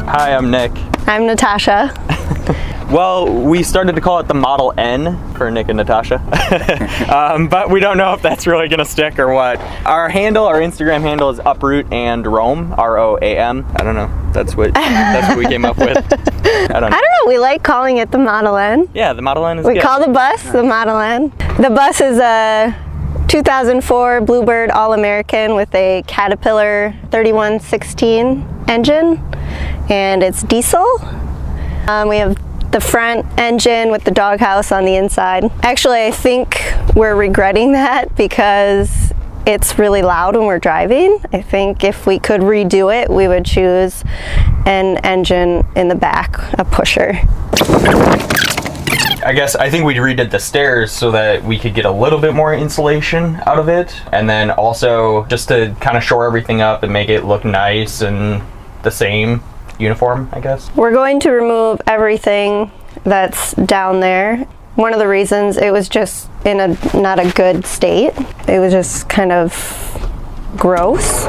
Hi, I'm Nick. I'm Natasha. Well, we started to call it the Model N for Nick and Natasha, but we don't know if that's really going to stick or what. Our Instagram handle is uproot and roam, R-O-A-M. I don't know. That's what we came up with. I don't know. We like calling it the Model N. Yeah, the Model N is good. We call the bus the Model N. The bus is a 2004 Bluebird All-American with a Caterpillar 3116 engine, and it's diesel. We have the front engine with the doghouse on the inside. Actually, I think we're regretting that because it's really loud when we're driving. I think if we could redo it, we would choose an engine in the back, a pusher. I think we redid the stairs so that we could get a little bit more insulation out of it, and then also just to kind of shore everything up and make it look nice and the same uniform, I guess. We're going to remove everything that's down there. One of the reasons, it was just in not a good state. It was just kind of gross.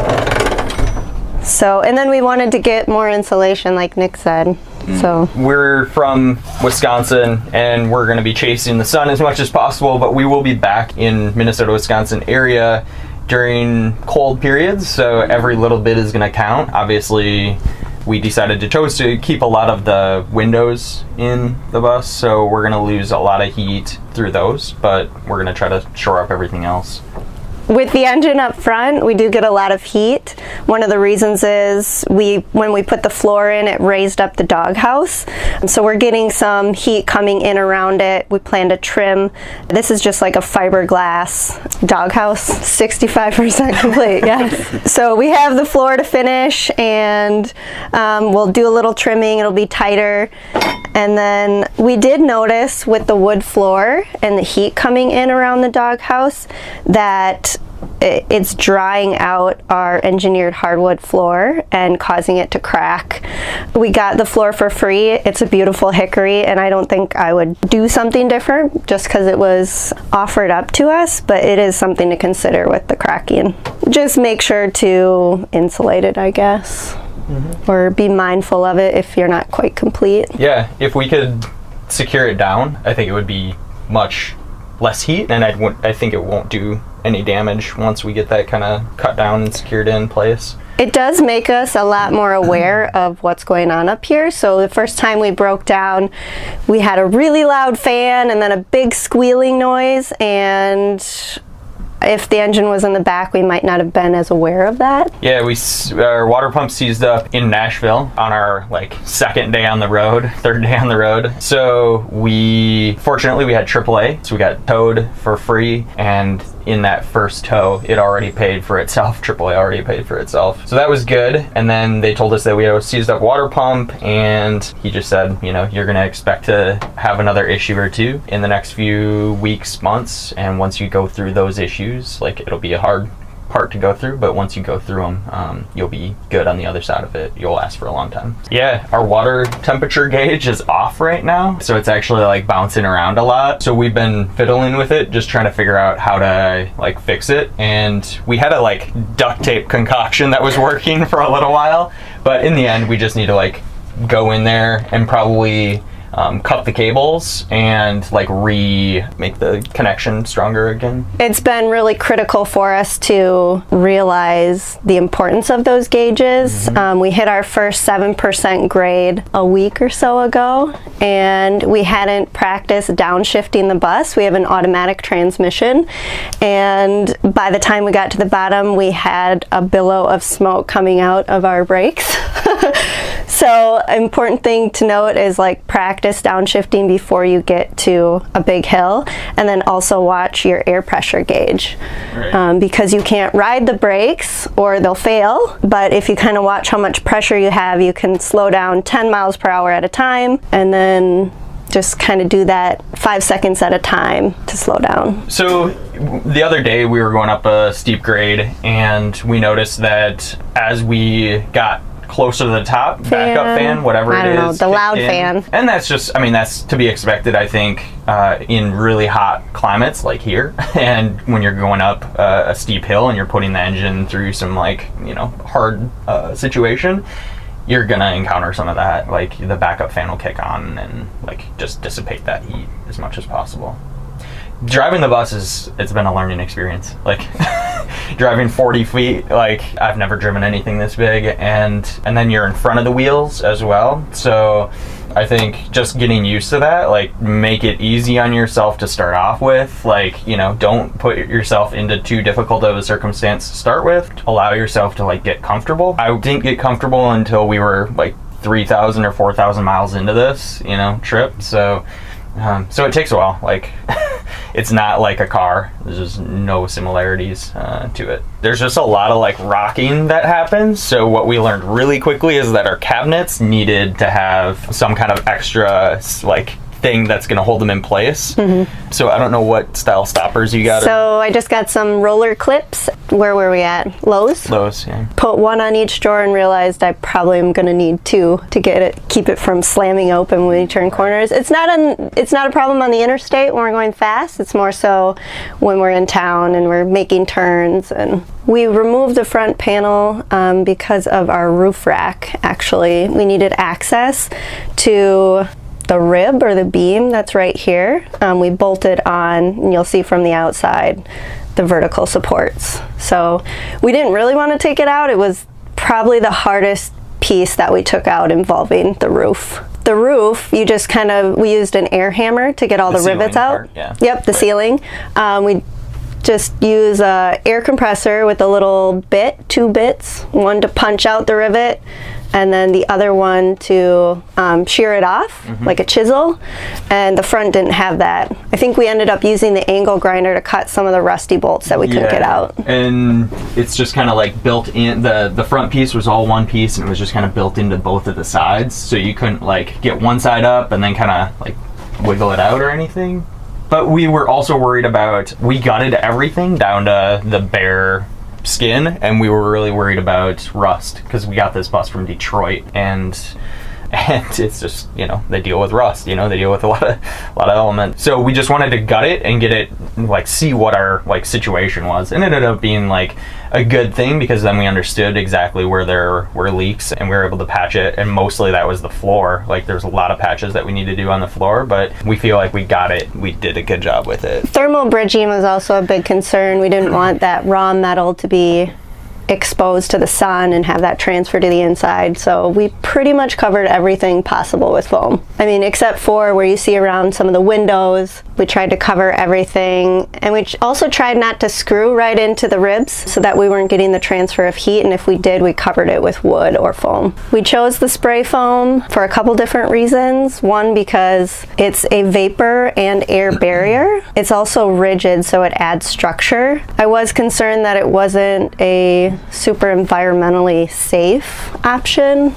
So, and then we wanted to get more insulation like Nick said. So we're from Wisconsin and we're going to be chasing the sun as much as possible, but we will be back in Minnesota, Wisconsin area during cold periods, so every little bit is going to count. Obviously, we decided to choose to keep a lot of the windows in the bus, so we're going to lose a lot of heat through those, but we're going to try to shore up everything else. With the engine up front, we do get a lot of heat. One of the reasons is when we put the floor in, it raised up the doghouse. So we're getting some heat coming in around it. We plan to trim. This is just like a fiberglass doghouse, 65% complete, yes. So we have the floor to finish, and we'll do a little trimming. It'll be tighter. And then we did notice with the wood floor and the heat coming in around the doghouse that it's drying out our engineered hardwood floor and causing it to crack. We got the floor for free. It's a beautiful hickory, and I don't think I would do something different just because it was offered up to us, but it is something to consider with the cracking. Just make sure to insulate it, I guess. Or be mindful of it if you're not quite complete. Yeah, if we could secure it down, I think it would be much less heat, and I think it won't do any damage once we get that kind of cut down and secured in place. It does make us a lot more aware of what's going on up here. So the first time we broke down, we had a really loud fan and then a big squealing noise, and if the engine was in the back, we might not have been as aware of that. Yeah, our water pump seized up in Nashville on our third day on the road. So fortunately we had AAA, so we got towed for free, and in that first tow, it already paid for itself. AAA already paid for itself. So that was good. And then they told us that we had a seized up water pump, and he just said, you're gonna expect to have another issue or two in the next few weeks, months, and once you go through those issues, it'll be a hard part to go through, but once you go through them, you'll be good on the other side of it. You'll last for a long time. Yeah, our water temperature gauge is off right now, so it's actually bouncing around a lot. So we've been fiddling with it, just trying to figure out how to fix it. And we had a duct tape concoction that was working for a little while, but in the end, we just need to go in there and probably cut the cables and make the connection stronger again. It's been really critical for us to realize the importance of those gauges. We hit our first 7% grade a week or so ago, and we hadn't practiced downshifting the bus. We have an automatic transmission, and by the time we got to the bottom, we had a billow of smoke coming out of our brakes. So important thing to note is practice downshifting before you get to a big hill, and then also watch your air pressure gauge. Right. Because you can't ride the brakes or they'll fail, but if you kind of watch how much pressure you have, you can slow down 10 miles per hour at a time, and then just kind of do that 5 seconds at a time to slow down. So the other day we were going up a steep grade, and we noticed that as we got closer to the top, backup fan, whatever it is. I don't know, the loud fan. And that's just, that's to be expected, I think, in really hot climates like here. And when you're going up a steep hill and you're putting the engine through some hard situation, you're gonna encounter some of that. Like the backup fan will kick on and like just dissipate that heat as much as possible. Driving the bus it's been a learning experience. Like driving 40 feet, like I've never driven anything this big, and then you're in front of the wheels as well. So I think just getting used to that, like make it easy on yourself to start off with. Like, you know, don't put yourself into too difficult of a circumstance to start with. Allow yourself to like get comfortable. I didn't get comfortable until we were like 3,000 or 4,000 miles into this, you know, trip. So it takes a while. Like it's not like a car. There's just no similarities to it. There's just a lot of like rocking that happens. So what we learned really quickly is that our cabinets needed to have some kind of extra like thing that's going to hold them in place. So I don't know what style stoppers you got. So I just got some roller clips. Where were we at? Lowe's? Lowe's, yeah. Put one on each drawer and realized I probably am going to need two to keep it from slamming open when we turn corners. It's not a problem on the interstate when we're going fast. It's more so when we're in town and we're making turns. And we removed the front panel because of our roof rack, actually. We needed access to the rib or the beam that's right here. We bolted on, and you'll see from the outside, the vertical supports. So we didn't really want to take it out. It was probably the hardest piece that we took out involving the roof. The roof, we used an air hammer to get all the rivets out. Part, yeah. Yep, the ceiling. We just use a air compressor with a little bit, 2 bits, one to punch out the rivet, and then the other one to shear it off, like a chisel. And the front didn't have that. I think we ended up using the angle grinder to cut some of the rusty bolts that we couldn't get out. And it's just kind of like built in, the front piece was all one piece, and it was just kind of built into both of the sides, so you couldn't like get one side up and then kind of like wiggle it out or anything. But we were also worried about, we gutted everything down to the bare skin, and we were really worried about rust because we got this bus from Detroit, and it's just, you know, they deal with rust, you know, they deal with a lot of elements. So we just wanted to gut it and get it, like, see what our like situation was, and it ended up being like a good thing because then we understood exactly where there were leaks and we were able to patch it. And mostly that was the floor. Like there's a lot of patches that we need to do on the floor, but we feel like we got it. We did a good job with it. Thermal bridging was also a big concern. We didn't want that raw metal to be exposed to the sun and have that transfer to the inside, so we pretty much covered everything possible with foam. I mean, except for where you see around some of the windows, we tried to cover everything, and we also tried not to screw right into the ribs so that we weren't getting the transfer of heat, and if we did, we covered it with wood or foam. We chose the spray foam for a couple different reasons. One, because it's a vapor and air barrier. It's also rigid, so it adds structure. I was concerned that it wasn't a super environmentally safe option,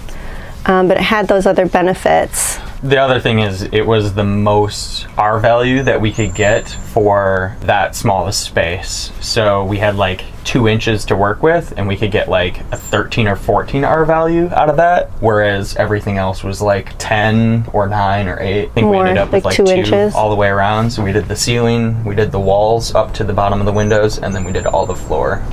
but it had those other benefits. The other thing is, it was the most R value that we could get for that smallest space. So we had like 2 inches to work with, and we could get like a 13 or 14 R value out of that, whereas everything else was like 10 or 9 or 8. I think we ended up with like 2 inches all the way around. So we did the ceiling, we did the walls up to the bottom of the windows, and then we did all the floor.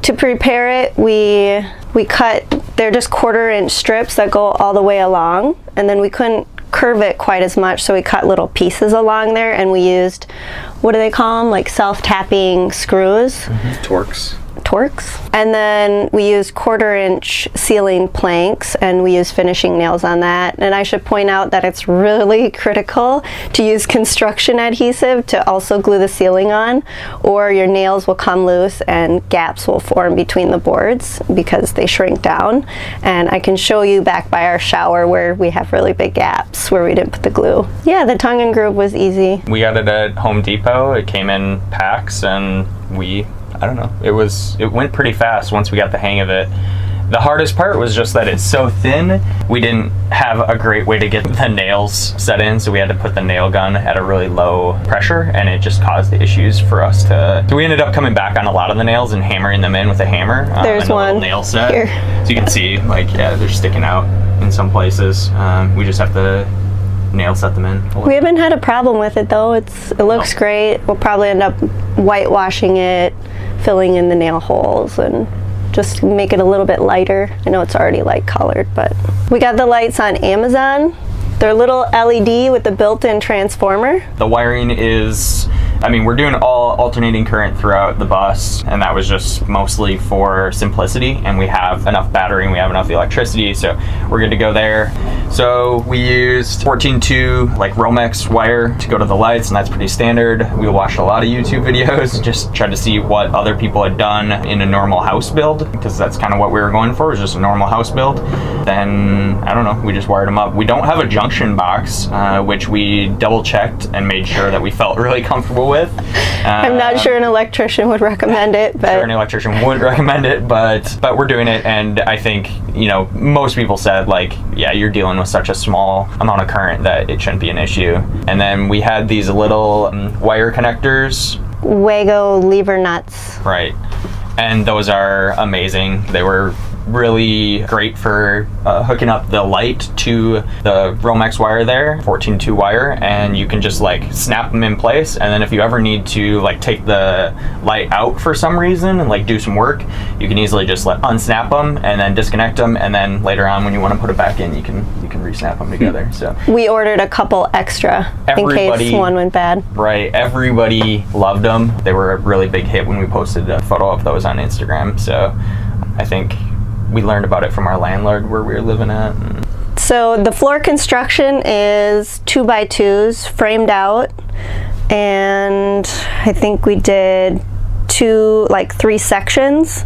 To prepare it, we cut, they're just 1/4-inch strips that go all the way along, and then we couldn't curve it quite as much, so we cut little pieces along there, and we used, what do they call them, like self-tapping screws? Torques. And then we used 1/4-inch ceiling planks, and we used finishing nails on that. And I should point out that it's really critical to use construction adhesive to also glue the ceiling on, or your nails will come loose and gaps will form between the boards because they shrink down. And I can show you back by our shower where we have really big gaps where we didn't put the glue. Yeah, the tongue and groove was easy. We got it at Home Depot. It came in packs, and I don't know, it went pretty fast once we got the hang of it. The hardest part was just that it's so thin. We didn't have a great way to get the nails set in, so we had to put the nail gun at a really low pressure, and it just caused issues for us to... So we ended up coming back on a lot of the nails and hammering them in with a hammer. There's and a one little nail set. here. So you can see, like, yeah, they're sticking out in some places. We just have to nail set them in. We haven't had a problem with it though. It looks great. We'll probably end up whitewashing it, filling in the nail holes, and just make it a little bit lighter. I know it's already light colored, but we got the lights on Amazon. They're little LED with the built-in transformer. The wiring is, I mean, we're doing all alternating current throughout the bus, and that was just mostly for simplicity, and we have enough battery and we have enough electricity, so we're good to go there. So we used 14.2 like Romex wire to go to the lights, and that's pretty standard. We watched a lot of YouTube videos, just tried to see what other people had done in a normal house build, because that's kind of what we were going for, was just a normal house build. Then, I don't know, we just wired them up. We don't have a junction box, which we double checked and made sure that we felt really comfortable with. I'm not sure an electrician would recommend it, but sure an electrician would recommend it, but we're doing it, and I think, you know, most people said, like, yeah, you're dealing with such a small amount of current that it shouldn't be an issue. And then we had these little wire connectors. Wago lever nuts. Right. And those are amazing. They were really great for hooking up the light to the Romex wire there, 14.2 wire, and you can just like snap them in place, and then if you ever need to like take the light out for some reason and like do some work, you can easily just unsnap them and then disconnect them, and then later on when you want to put it back in, you can re-snap them together. So we ordered a couple extra in case one went bad. Right, everybody loved them. They were a really big hit when we posted a photo of those on Instagram, so I think we learned about it from our landlord where we were living at. So the floor construction is 2x2s framed out, and I think we did 3 sections,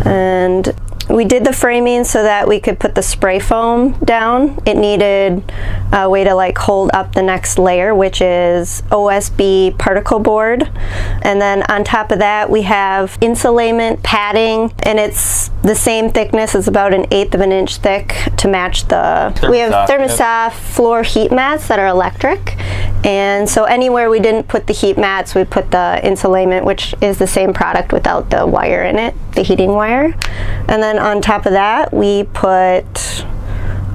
and we did the framing so that we could put the spray foam down. It needed a way to like hold up the next layer, which is OSB particle board. And then on top of that, we have insulation padding, and it's the same thickness. It's about 1/8 of an inch thick to match the, we have thermosoft floor heat mats that are electric. And so anywhere we didn't put the heat mats, we put the insulation, which is the same product without the wire in it, the heating wire. And then on top of that, we put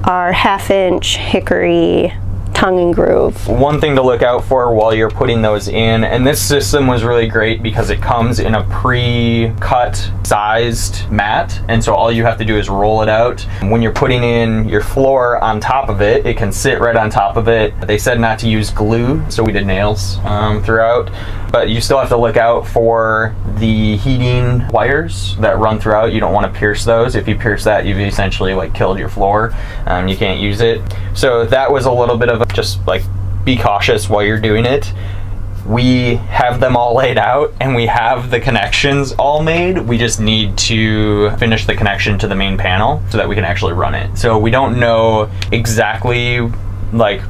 our 1/2 inch hickory tongue and groove. One thing to look out for while you're putting those in, and this system was really great because it comes in a pre-cut sized mat, and so all you have to do is roll it out. When you're putting in your floor on top of it, it can sit right on top of it. They said not to use glue, so we did nails throughout, but you still have to look out for the heating wires that run throughout. You don't want to pierce those. If you pierce that, you've essentially like killed your floor. You can't use it. So that was a little bit of a, just like be cautious while you're doing it. We have them all laid out and we have the connections all made. We just need to finish the connection to the main panel so that we can actually run it. So we don't know exactly, like,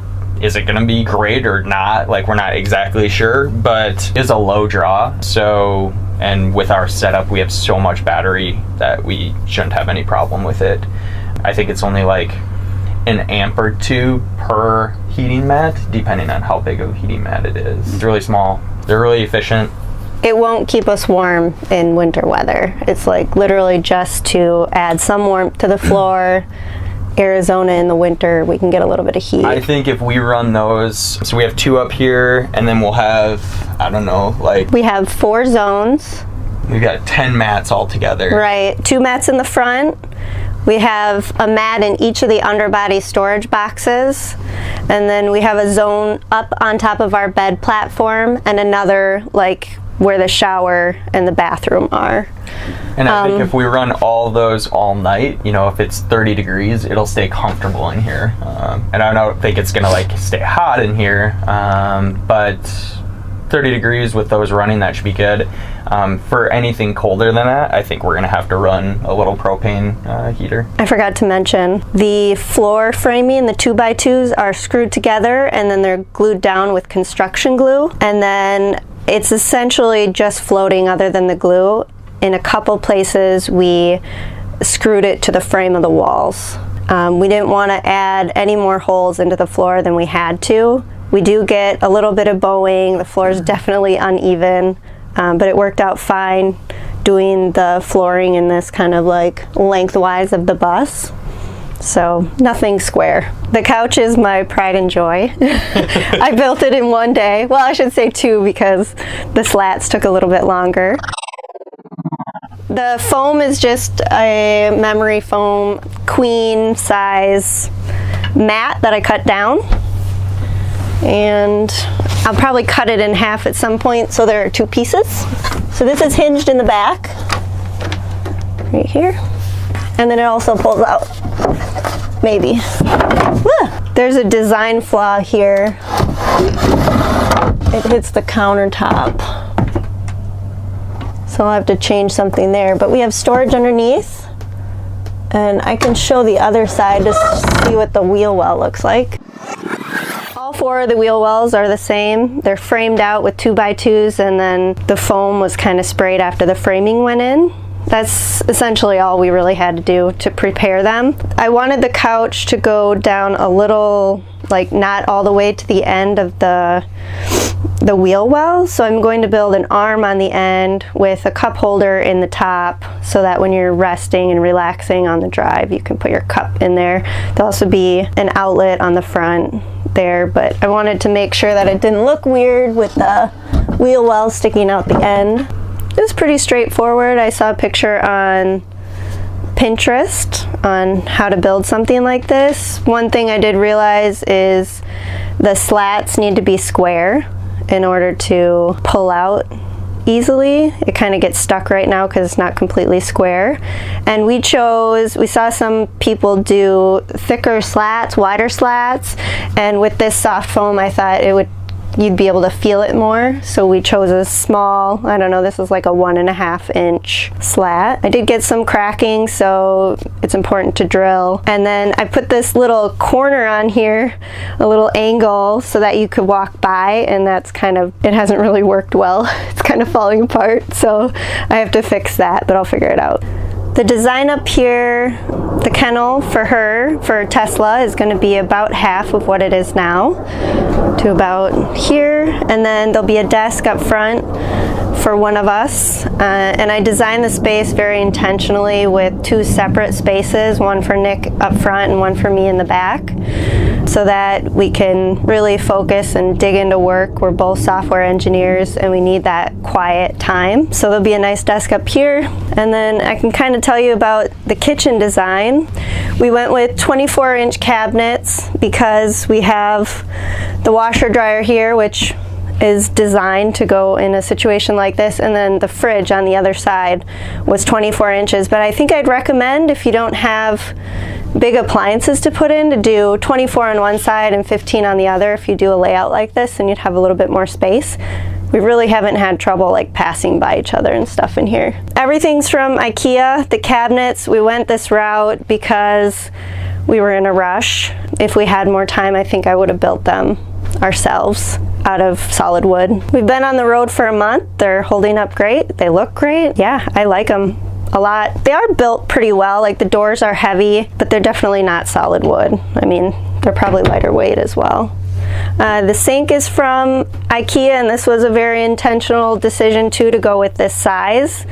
is it gonna be great or not? Like, we're not exactly sure, but it's a low draw. So, and with our setup, we have so much battery that we shouldn't have any problem with it. I think it's only like 1 amp or 2 per heating mat, depending on how big of a heating mat it is. It's really small. They're really efficient. It won't keep us warm in winter weather. It's like literally just to add some warmth to the floor. Arizona in the winter, we can get a little bit of heat. I think if we run those, so we have 2 up here, and then we'll have, I don't know, like... We have 4 zones. We've got 10 mats all together. Right, 2 mats in the front. We have a mat in each of the underbody storage boxes, and then we have a zone up on top of our bed platform and another like where the shower and the bathroom are. And I think if we run all those all night, you know, if it's 30 degrees, it'll stay comfortable in here. And I don't think it's gonna like stay hot in here, but 30 degrees with those running, that should be good. For anything colder than that, I think we're gonna have to run a little propane heater. I forgot to mention, the floor framing, the 2x2s are screwed together and then they're glued down with construction glue. And then it's essentially just floating other than the glue. In a couple places, we screwed it to the frame of the walls. We didn't want to add any more holes into the floor than we had to. We do get a little bit of bowing. The floor is definitely uneven, but it worked out fine doing the flooring in this kind of like lengthwise of the bus. So nothing square. The couch is my pride and joy. I built it in 1 day. Well, I should say 2 because the slats took a little bit longer. The foam is just a memory foam queen size mat that I cut down, and I'll probably cut it in half at some point so there are 2 pieces. So this is hinged in the back right here, and then it also pulls out, maybe. There's a design flaw here. It hits the countertop, so I'll have to change something there, but we have storage underneath, and I can show the other side to see what the wheel well looks like. All 4 of the wheel wells are the same. They're framed out with 2x2s, and then the foam was kind of sprayed after the framing went in. That's essentially all we really had to do to prepare them. I wanted the couch to go down a little, like not all the way to the end of the wheel well, so I'm going to build an arm on the end with a cup holder in the top, so that when you're resting and relaxing on the drive, you can put your cup in there. There'll also be an outlet on the front there, but I wanted to make sure that it didn't look weird with the wheel well sticking out the end. It was pretty straightforward. I saw a picture on Pinterest on how to build something like this. One thing I did realize is the slats need to be square in order to pull out easily. It kind of gets stuck right now because it's not completely square. And we saw some people do thicker slats, wider slats, and with this soft foam I thought you'd be able to feel it more, so we chose a small, I don't know, this is like a 1.5 inch slat. I did get some cracking, so it's important to drill. And then I put this little corner on here, a little angle, so that you could walk by, and that's kind of, it hasn't really worked well. It's kind of falling apart, so I have to fix that, but I'll figure it out. The design up here, the kennel for Tesla, is going to be about half of what it is now, to about here, and then there'll be a desk up front for one of us, and I designed the space very intentionally with 2 separate spaces, one for Nick up front and one for me in the back, so that we can really focus and dig into work. We're both software engineers and we need that quiet time. So there'll be a nice desk up here, and then I can kind of tell you about the kitchen design. We went with 24-inch cabinets because we have the washer dryer here, which is designed to go in a situation like this, and then the fridge on the other side was 24 inches. But I think I'd recommend, if you don't have big appliances to put in, to do 24 on one side and 15 on the other. If you do a layout like this, then you'd have a little bit more space. We really haven't had trouble like passing by each other and stuff in here. Everything's from IKEA. The cabinets, we went this route because we were in a rush. If we had more time, I think I would have built them ourselves out of solid wood. We've been on the road for a month. They're holding up great. They look great. Yeah, I like them a lot. They are built pretty well. Like, the doors are heavy, but they're definitely not solid wood. I mean, they're probably lighter weight as well. The sink is from IKEA, and this was a very intentional decision too, to go with this size.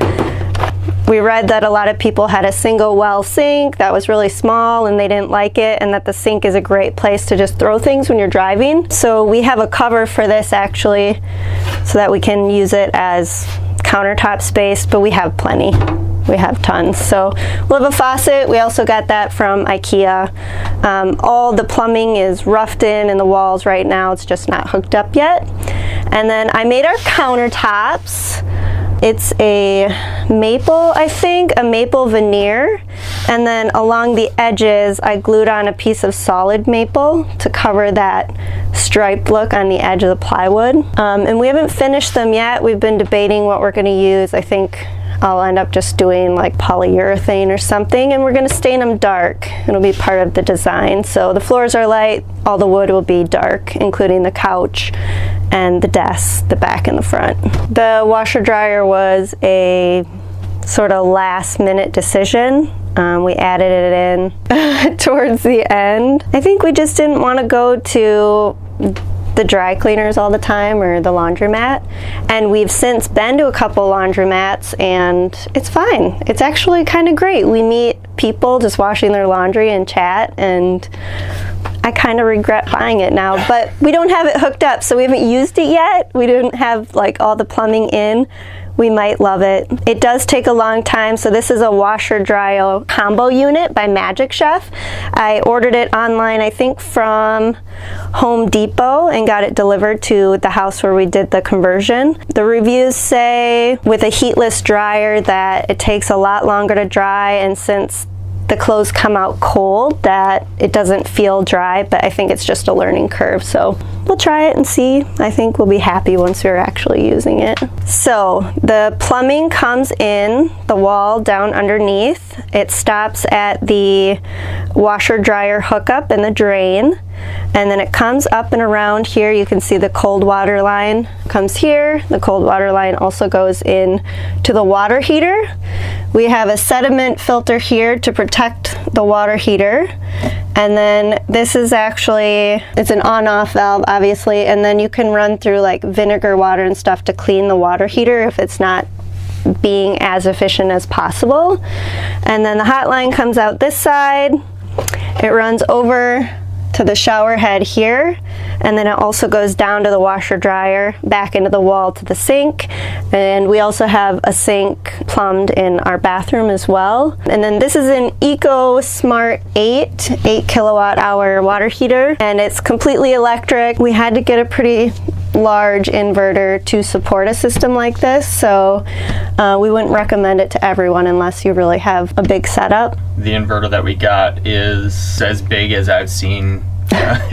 We read that a lot of people had a single well sink that was really small and they didn't like it, and that the sink is a great place to just throw things when you're driving. So we have a cover for this actually, so that we can use it as countertop space, but we have plenty. We have tons. So we'll have a faucet. We also got that from IKEA. All the plumbing is roughed in the walls right now. It's just not hooked up yet. And then I made our countertops. It's a maple, I think, a maple veneer. And then along the edges, I glued on a piece of solid maple to cover that striped look on the edge of the plywood. And we haven't finished them yet. We've been debating what we're going to use. I think I'll end up just doing like polyurethane or something, and we're going to stain them dark. It'll be part of the design. So the floors are light, all the wood will be dark, including the couch and the desk, the back and the front. The washer dryer was a sort of last minute decision. We added it in towards the end. I think we just didn't want to go to the dry cleaners all the time, or the laundromat, and we've since been to a couple laundromats and it's fine. It's actually kind of great. We meet people just washing their laundry and chat, and I kind of regret buying it now, but we don't have it hooked up, so we haven't used it yet. We didn't have like all the plumbing in. we might love it. It does take a long time, so this is a washer dryer combo unit by Magic Chef. I ordered it online, I think from Home Depot, and got it delivered to the house where we did the conversion. The reviews say with a heatless dryer that it takes a lot longer to dry, and since the clothes come out cold that it doesn't feel dry, but I think it's just a learning curve, so we'll try it and see. I think we'll be happy once we're actually using it. So the plumbing comes in the wall down underneath. It stops at the washer dryer hookup and the drain, and then it comes up and around here. You can see the cold water line comes here. The cold water line also goes in to the water heater. We have a sediment filter here to protect the water heater. And then this is actually, it's an on-off valve, obviously, and then you can run through like vinegar water and stuff to clean the water heater if it's not being as efficient as possible. And then the hot line comes out this side. It runs over to the shower head here, and then it also goes down to the washer dryer, back into the wall to the sink, and we also have a sink plumbed in our bathroom as well. And then this is an Eco Smart 8 kilowatt hour water heater, and it's completely electric. We had to get a pretty large inverter to support a system like this, so we wouldn't recommend it to everyone unless you really have a big setup. The inverter that we got is as big as I've seen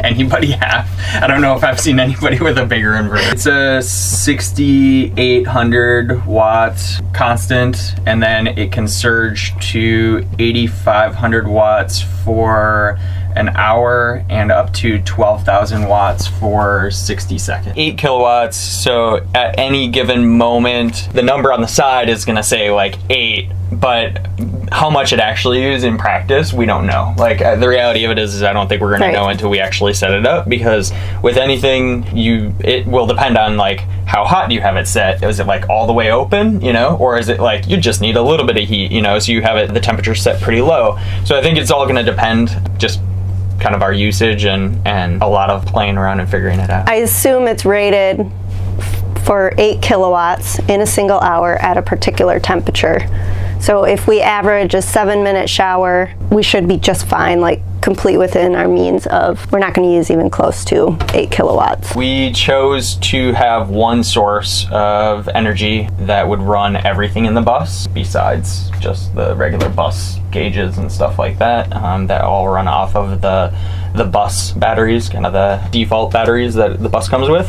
anybody have. I don't know if I've seen anybody with a bigger inverter. It's a 6,800 watts constant, and then it can surge to 8,500 watts for an hour and up to 12,000 watts for 60 seconds. 8 kilowatts, so at any given moment, the number on the side is gonna say like 8, but how much it actually uses in practice, we don't know. Like the reality of it is I don't think we're gonna know until we actually set it up, because with anything, it will depend on like how hot do you have it set. Is it like all the way open, you know, or is it like you just need a little bit of heat, you know, so you have it the temperature set pretty low. So I think it's all gonna depend just kind of our usage and a lot of playing around and figuring it out. I assume it's rated for 8 kilowatts in a single hour at a particular temperature. So if we average a 7-minute shower, we should be just fine, like complete within our means of, we're not going to use even close to 8 kilowatts. We chose to have one source of energy that would run everything in the bus besides just the regular bus gauges and stuff like that, that all run off of the bus batteries, kind of the default batteries that the bus comes with.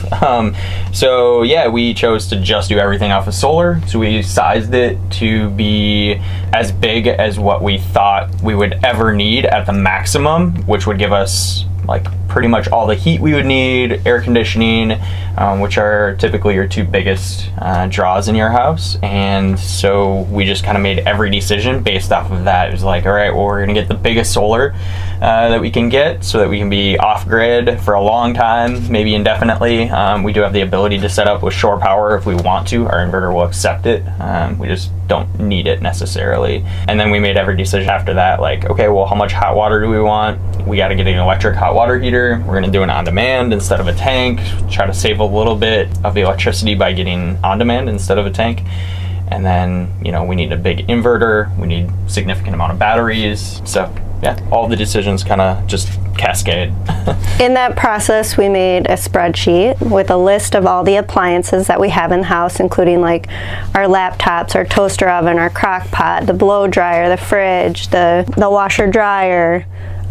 So yeah, we chose to just do everything off of solar. So we sized it to be as big as what we thought we would ever need at the maximum, which would give us like pretty much all the heat we would need, air conditioning, which are typically your two biggest draws in your house. And so we just kind of made every decision based off of that. It was like, all right, well, we're gonna get the biggest solar that we can get so that we can be off grid for a long time, maybe indefinitely. We do have the ability to set up with shore power if we want to. Our inverter will accept it. We just don't need it necessarily. And then we made every decision after that, like, okay, well, how much hot water do we want? We got to get an electric hot water heater. We're going to do it on demand instead of a tank, try to save a little bit of the electricity by getting on demand instead of a tank. And then, you know, we need a big inverter, we need significant amount of batteries. So yeah, all the decisions kind of just cascade. In that process, we made a spreadsheet with a list of all the appliances that we have in the house, including like our laptops, our toaster oven, our crock pot, the blow dryer, the fridge, the washer dryer,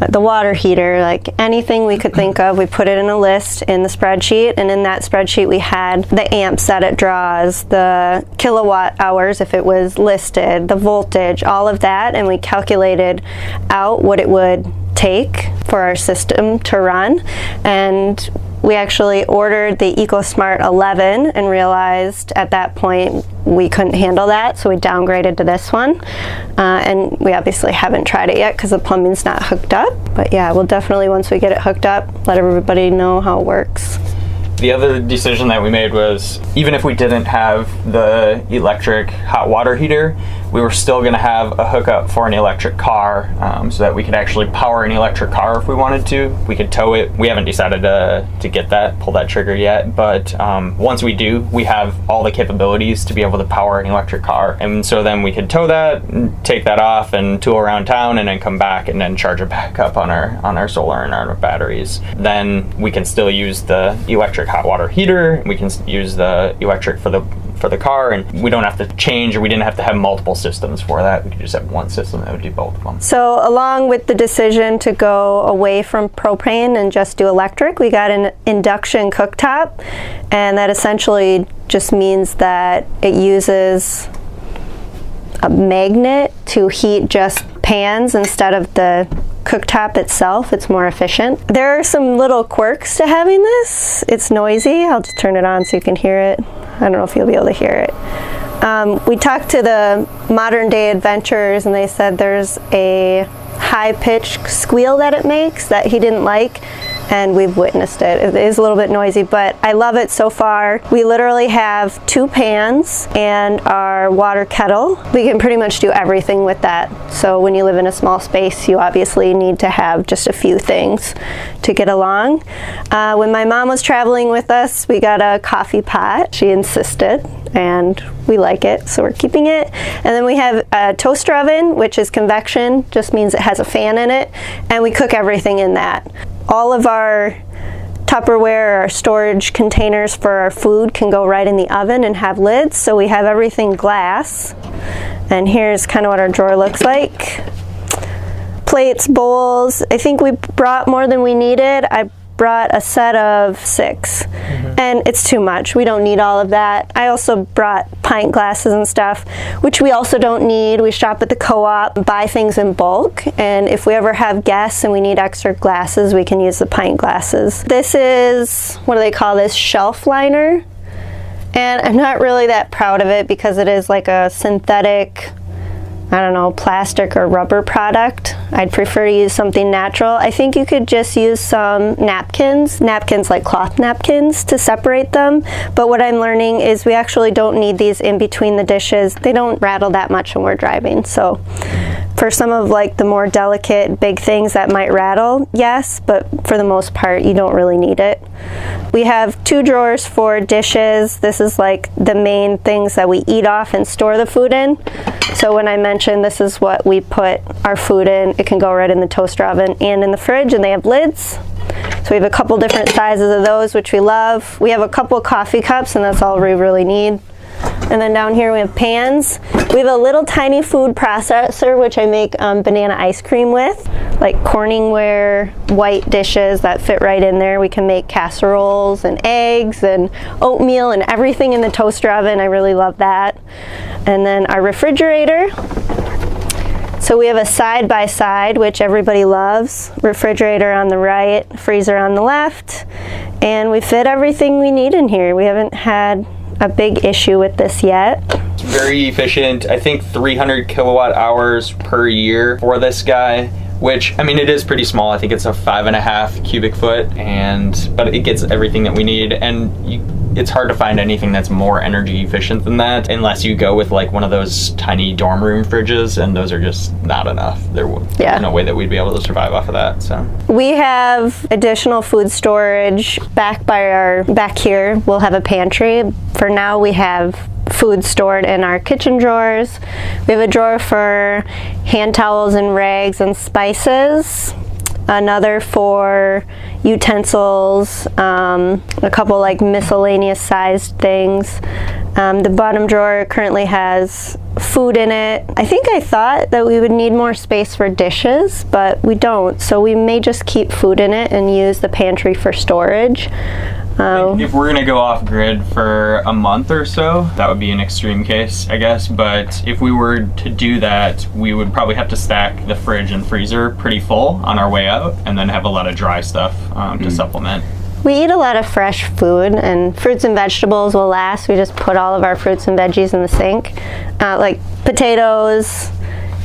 the water heater, like anything we could think of. We put it in a list in the spreadsheet, and in that spreadsheet we had the amps that it draws, the kilowatt hours if it was listed, the voltage, all of that, and we calculated out what it would take for our system to run. And we actually ordered the EcoSmart 11 and realized at that point we couldn't handle that, so we downgraded to this one. And we obviously haven't tried it yet because the plumbing's not hooked up. But yeah, we'll definitely, once we get it hooked up, let everybody know how it works. The other decision that we made was, even if we didn't have the electric hot water heater, we were still going to have a hookup for an electric car, so that we could actually power an electric car if we wanted to. We could tow it. We haven't decided to get that, pull that trigger yet, but once we do, we have all the capabilities to be able to power an electric car. And so then we could tow that, take that off and tool around town, and then come back and then charge it back up on our solar and our batteries. Then we can still use the electric hot water heater. We can use the electric for the car, and we don't have to change, or we didn't have to have multiple systems for that. We could just have one system that would do both of them. So along with the decision to go away from propane and just do electric, we got an induction cooktop, and that essentially just means that it uses a magnet to heat just pans instead of the cooktop itself. It's more efficient. There are some little quirks to having this. It's noisy. I'll just turn it on so you can hear it. I don't know if you'll be able to hear it. We talked to the modern day adventurers, and they said there's a high-pitched squeal that it makes that he didn't like, and we've witnessed it. It is a little bit noisy, but I love it so far. We literally have 2 pans and our water kettle. We can pretty much do everything with that. So when you live in a small space, you obviously need to have just a few things to get along. When my mom was traveling with us, we got a coffee pot. She insisted, and we like it, so we're keeping it. And then we have a toaster oven, which is convection, just means it has a fan in it, and we cook everything in that. All of our Tupperware, our storage containers for our food can go right in the oven and have lids, so we have everything glass. And here's kind of what our drawer looks like. Plates, bowls. I think we brought more than we needed. I brought a set of 6, and it's too much. We don't need all of that. I also brought pint glasses and stuff, which we also don't need. We shop at the co-op, buy things in bulk, and if we ever have guests and we need extra glasses, we can use the pint glasses. This is, what do they call this, shelf liner, and I'm not really that proud of it because it is like a synthetic, I don't know, plastic or rubber product. I'd prefer to use something natural. I think you could just use some napkins like cloth napkins to separate them. But what I'm learning is we actually don't need these in between the dishes. They don't rattle that much when we're driving. So for some of like the more delicate big things that might rattle, yes, but for the most part you don't really need it. We have 2 drawers for dishes. This is like the main things that we eat off and store the food in. So when I mentioned this is what we put our food in, it can go right in the toaster oven and in the fridge, and they have lids. So we have a couple different sizes of those, which we love. We have a couple coffee cups, and that's all we really need. And then down here we have pans. We have a little tiny food processor, which I make banana ice cream with, like Corningware white dishes that fit right in there. We can make casseroles and eggs and oatmeal and everything in the toaster oven. I really love that. And then our refrigerator. So we have a side-by-side, which everybody loves. Refrigerator on the right, freezer on the left, and we fit everything we need in here. We haven't had a big issue with this yet. It's very efficient. I think 300 kilowatt hours per year for this guy, which, I mean, it is pretty small. I think it's a 5.5 cubic foot, but it gets everything that we need, and it's hard to find anything that's more energy efficient than that, unless you go with like one of those tiny dorm room fridges, and those are just not enough. There's no way that we'd be able to survive off of that. So we have additional food storage back here. We'll have a pantry. For now, we have food stored in our kitchen drawers. We have a drawer for hand towels and rags and spices, another for utensils, a couple like miscellaneous sized things. The bottom drawer currently has food in it. I think I thought that we would need more space for dishes, but we don't, so we may just keep food in it and use the pantry for storage. If we're gonna go off grid for a month or so, that would be an extreme case, I guess. But if we were to do that, we would probably have to stack the fridge and freezer pretty full on our way out, and then have a lot of dry stuff to supplement. We eat a lot of fresh food, and fruits and vegetables will last. We just put all of our fruits and veggies in the sink, like potatoes,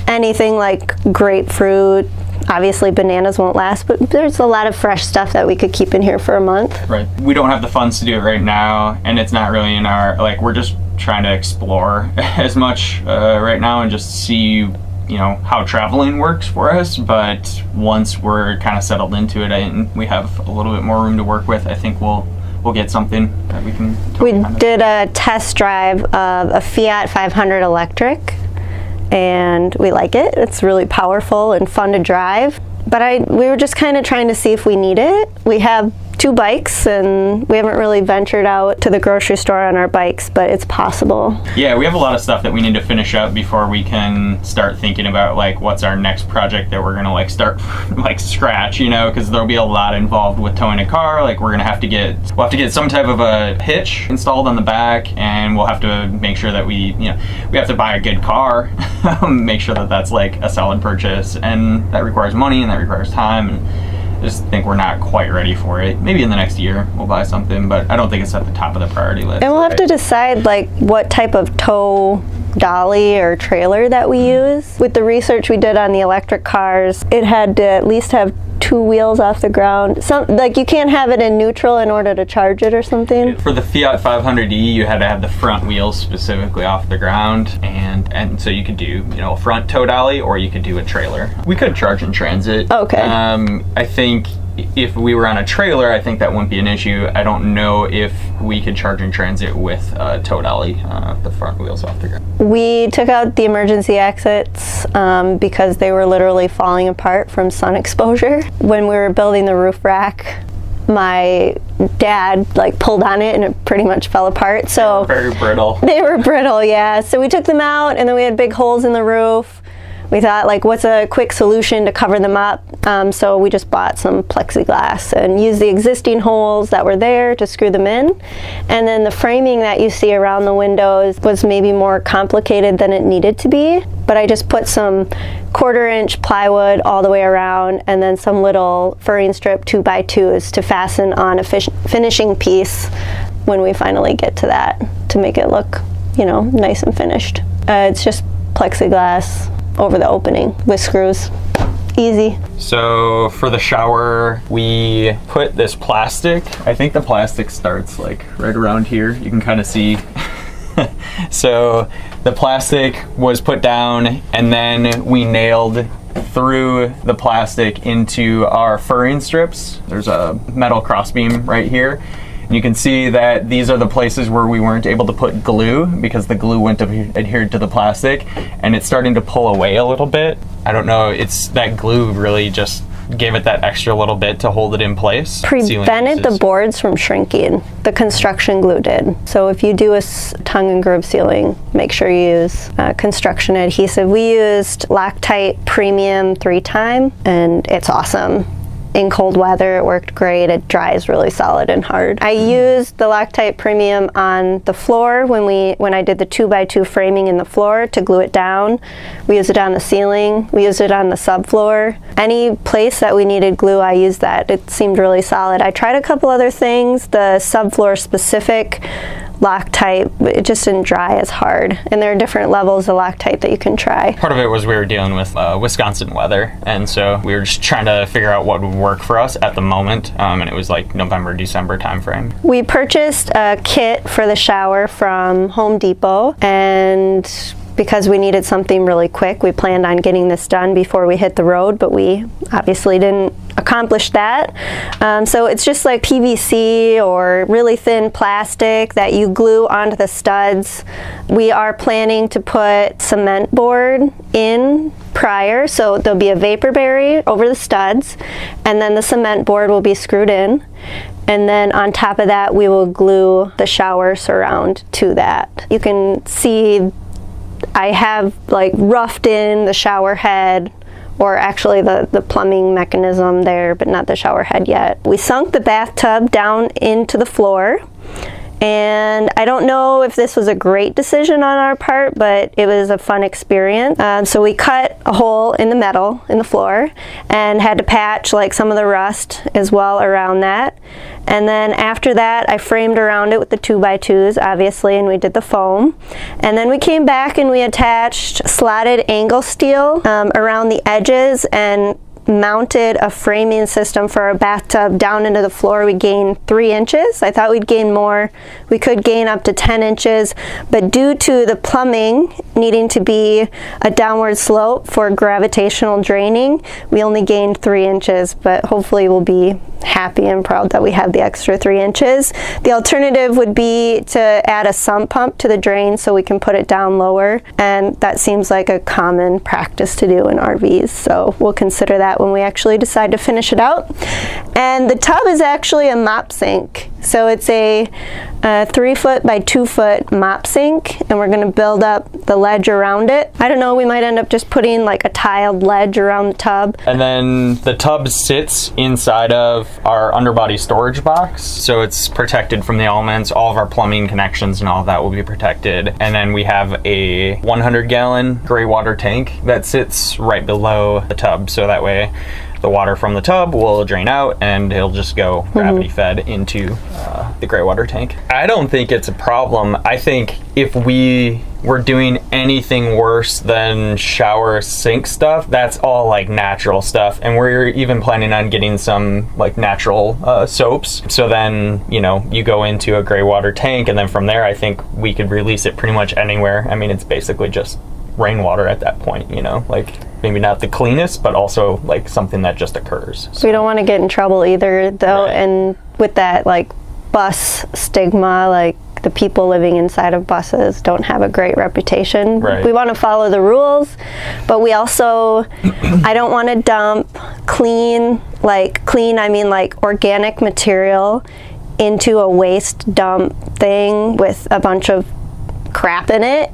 anything like grapefruit, Obviously bananas won't last, but there's a lot of fresh stuff that we could keep in here for a month. Right. We don't have the funds to do it right now, and it's not really in our, like, we're just trying to explore as much right now and just see, you know, how traveling works for us. But once we're kind of settled into it and we have a little bit more room to work with, I think we'll get something that we can We did a test drive of a Fiat 500 electric, and we like it. It's really powerful and fun to drive. But we were just kind of trying to see if we need it. We have 2 bikes, and we haven't really ventured out to the grocery store on our bikes, but it's possible. Yeah, we have a lot of stuff that we need to finish up before we can start thinking about, like, what's our next project that we're gonna, like, start like scratch, you know, because there'll be a lot involved with towing a car. Like, we'll have to get some type of a hitch installed on the back, and we'll have to make sure that we have to buy a good car, make sure that that's like a solid purchase, and that requires money and that requires time. And I just think we're not quite ready for it. Maybe in the next year we'll buy something, but I don't think it's at the top of the priority list. And we'll have to decide, like, what type of tow dolly or trailer that we use. With the research we did on the electric cars, it had to at least have 2 wheels off the ground. Like, you can't have it in neutral in order to charge it or something. For the Fiat 500e, you had to have the front wheels specifically off the ground, and so you could do, you know, a front tow dolly, or you could do a trailer. We could charge in transit. Okay. I think if we were on a trailer, I think that wouldn't be an issue. I don't know if we could charge in transit with a tow dolly, the front wheels off the ground. We took out the emergency exits because they were literally falling apart from sun exposure. When we were building the roof rack, my dad, like, pulled on it and it pretty much fell apart. So they were very brittle. They were brittle, yeah. So we took them out, and then we had big holes in the roof. We thought, like, what's a quick solution to cover them up? So we just bought some plexiglass and used the existing holes that were there to screw them in. And then the framing that you see around the windows was maybe more complicated than it needed to be. But I just put some 1/4-inch plywood all the way around, and then some little furring strip 2x2s to fasten on a finishing piece when we finally get to that, to make it look, you know, nice and finished. It's just plexiglass over the opening with screws. Easy. So for the shower, we put this plastic. I think the plastic starts, like, right around here. You can kind of see. So the plastic was put down, and then we nailed through the plastic into our furring strips. There's a metal crossbeam right here. And you can see that these are the places where we weren't able to put glue because the glue wouldn't have adhered to the plastic, and it's starting to pull away a little bit. I don't know, it's that glue really just gave it that extra little bit to hold it in place. Prevented the boards from shrinking. The construction glue did. So if you do a tongue and groove ceiling, make sure you use construction adhesive. We used Loctite Premium 3-time, and it's awesome. In cold weather, it worked great. It dries really solid and hard. I used the Loctite Premium on the floor when I did the 2x2 framing in the floor to glue it down. We used it on the ceiling. We used it on the subfloor. Any place that we needed glue, I used that. It seemed really solid. I tried a couple other things. The subfloor specific Loctite, it just didn't dry as hard, and there are different levels of Loctite that you can try. Part of it was we were dealing with Wisconsin weather, and so we were just trying to figure out what would work for us at the moment, and it was like November, December timeframe. We purchased a kit for the shower from Home Depot, and because we needed something really quick, we planned on getting this done before we hit the road, but we obviously didn't accomplish that. So it's just like PVC or really thin plastic that you glue onto the studs. We are planning to put cement board in prior, so there'll be a vapor barrier over the studs, and then the cement board will be screwed in. And then on top of that, we will glue the shower surround to that. You can see I have, like, roughed in the shower head, or actually the plumbing mechanism there, but not the shower head yet. We sunk the bathtub down into the floor, and I don't know if this was a great decision on our part, but it was a fun experience. So we cut a hole in the metal in the floor and had to patch, like, some of the rust as well around that. And then after that, I framed around it with the 2x2s, obviously, and we did the foam. And then we came back and we attached slotted angle steel around the edges, and mounted a framing system for our bathtub down into the floor, we gained 3 inches. I thought we'd gain more. We could gain up to 10 inches, but due to the plumbing needing to be a downward slope for gravitational draining, we only gained 3 inches, but hopefully we'll be happy and proud that we have the extra 3 inches. The alternative would be to add a sump pump to the drain so we can put it down lower, and that seems like a common practice to do in RVs, so we'll consider that when we actually decide to finish it out. And the tub is actually a mop sink, so it's a 3-foot by 2-foot mop sink, and we're going to build up the ledge around it. I don't know, we might end up just putting like a tiled ledge around the tub. And then the tub sits inside of our underbody storage box, so it's protected from the elements. All of our plumbing connections and all of that will be protected. And then we have a 100-gallon gray water tank that sits right below the tub, so that way the water from the tub will drain out and it'll just go gravity fed into the gray water tank. I don't think it's a problem. I think if we were doing anything worse than shower sink stuff, that's all like natural stuff, and we're even planning on getting some like natural soaps. So then, you know, you go into a gray water tank, and then from there I think we could release it pretty much anywhere. I mean, it's basically just rainwater at that point, you know, like maybe not the cleanest, but also like something that just occurs. So we don't want to get in trouble either, though. Right. And with that like bus stigma, like the people living inside of buses don't have a great reputation. Right. We want to follow the rules, but we also I don't want to dump clean I mean like organic material into a waste dump thing with a bunch of crap in it.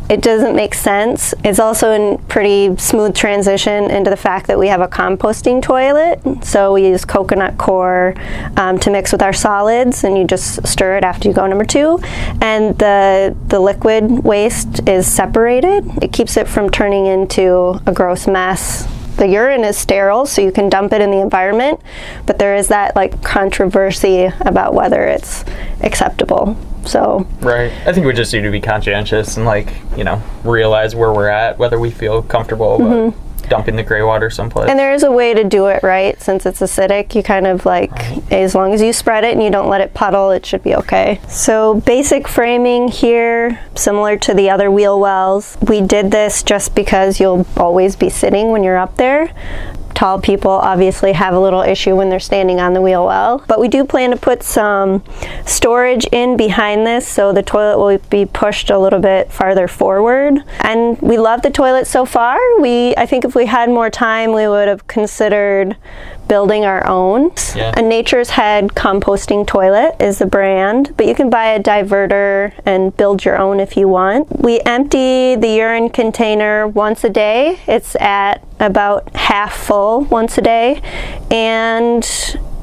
It doesn't make sense. It's also in pretty smooth transition into the fact that we have a composting toilet. So we use coconut coir to mix with our solids, and you just stir it after you go number 2. And the liquid waste is separated. It keeps it from turning into a gross mess. The urine is sterile, so you can dump it in the environment, but there is that like controversy about whether it's acceptable. So right, I think we just need to be conscientious and like, you know, realize where we're at, whether we feel comfortable about dumping the gray water someplace. And there is a way to do it right. Since it's acidic, you kind of like, as long as you spread it and you don't let it puddle, it should be okay. So basic framing here, similar to the other wheel wells. We did this just because you'll always be sitting when you're up there. Tall people obviously have a little issue when they're standing on the wheel well, but we do plan to put some storage in behind this, so the toilet will be pushed a little bit farther forward. And we love the toilet so far. I think if we had more time, we would have considered building our own. Yeah. A Nature's Head composting toilet is the brand, but you can buy a diverter and build your own if you want. We empty the urine container once a day. It's at about half full once a day, and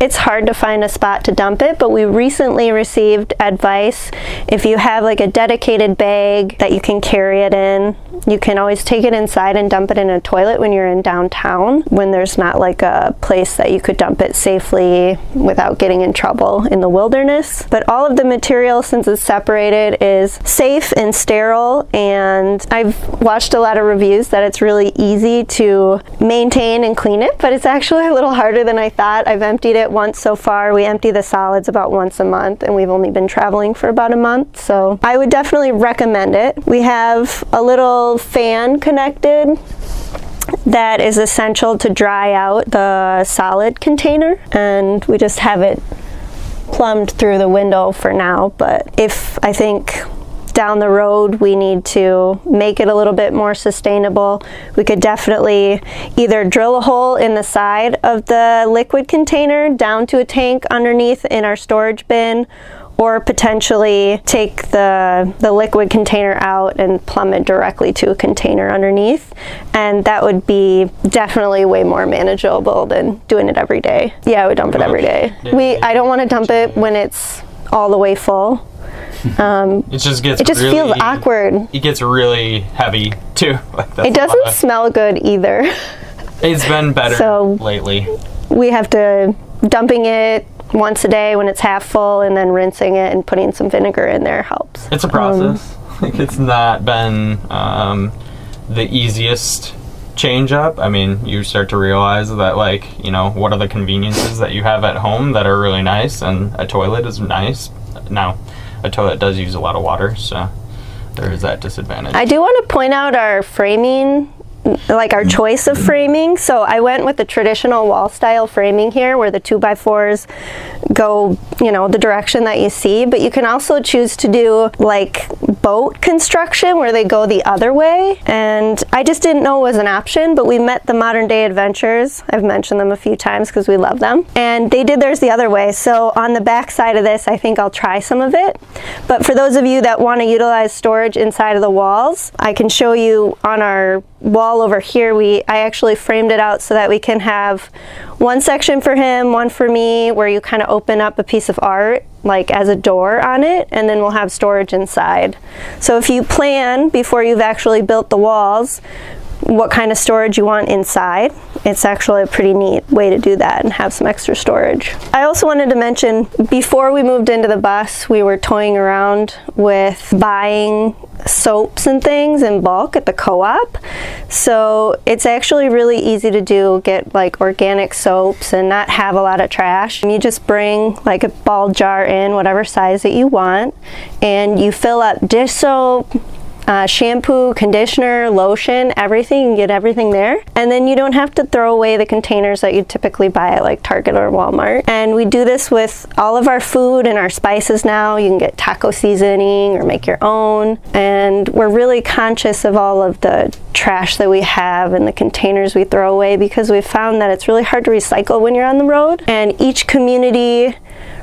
it's hard to find a spot to dump it, but we recently received advice. If you have like a dedicated bag that you can carry it in, you can always take it inside and dump it in a toilet when you're in downtown, when there's not like a place that you could dump it safely without getting in trouble in the wilderness. But all of the material, since it's separated, is safe and sterile, and I've watched a lot of reviews that it's really easy to maintain and clean it, but it's actually a little harder than I thought. I've emptied it once so far. We empty the solids about once a month, and we've only been traveling for about a month, so I would definitely recommend it. We have a little fan connected that is essential to dry out the solid container, and we just have it plumbed through the window for now. But if I think down the road we need to make it a little bit more sustainable, we could definitely either drill a hole in the side of the liquid container down to a tank underneath in our storage bin, or potentially take the liquid container out and plumb it directly to a container underneath, and that would be definitely way more manageable than doing it every day. Yeah, I would dump it every day. I don't want to dump it when it's all the way full. It just really, feels awkward. It gets really heavy too. It doesn't smell good either. It's been better lately. We have to dumping it once a day when it's half full, and then rinsing it and putting some vinegar in there helps. It's a process. It's not been the easiest change up. I mean, you start to realize that, like, you know, what are the conveniences that you have at home that are really nice, and a toilet is nice. Now, a toilet does use a lot of water, so there is that disadvantage. I do want to point out our framing, like our choice of framing. So I went with the traditional wall style framing here, where the 2x4s go, you know, the direction that you see, but you can also choose to do like boat construction where they go the other way, and I just didn't know it was an option, but we met the Modern Day Adventures. I've mentioned them a few times because we love them, and they did theirs the other way. So on the back side of this, I think I'll try some of it, but for those of you that want to utilize storage inside of the walls, I can show you on our wall over here. I actually framed it out so that we can have one section for him, one for me, where you kind of open up a piece of art like as a door on it, and then we'll have storage inside. So if you plan before you've actually built the walls what kind of storage you want inside, it's actually a pretty neat way to do that and have some extra storage. I also wanted to mention, before we moved into the bus, we were toying around with buying soaps and things in bulk at the co-op. So it's actually really easy to do, get like organic soaps and not have a lot of trash. You just bring like a ball jar in, whatever size that you want, and you fill up dish soap, shampoo, conditioner, lotion, everything. You can get everything there. And then you don't have to throw away the containers that you typically buy at like Target or Walmart. And we do this with all of our food and our spices now. You can get taco seasoning or make your own. And we're really conscious of all of the trash that we have and the containers we throw away, because we've found that it's really hard to recycle when you're on the road. And each community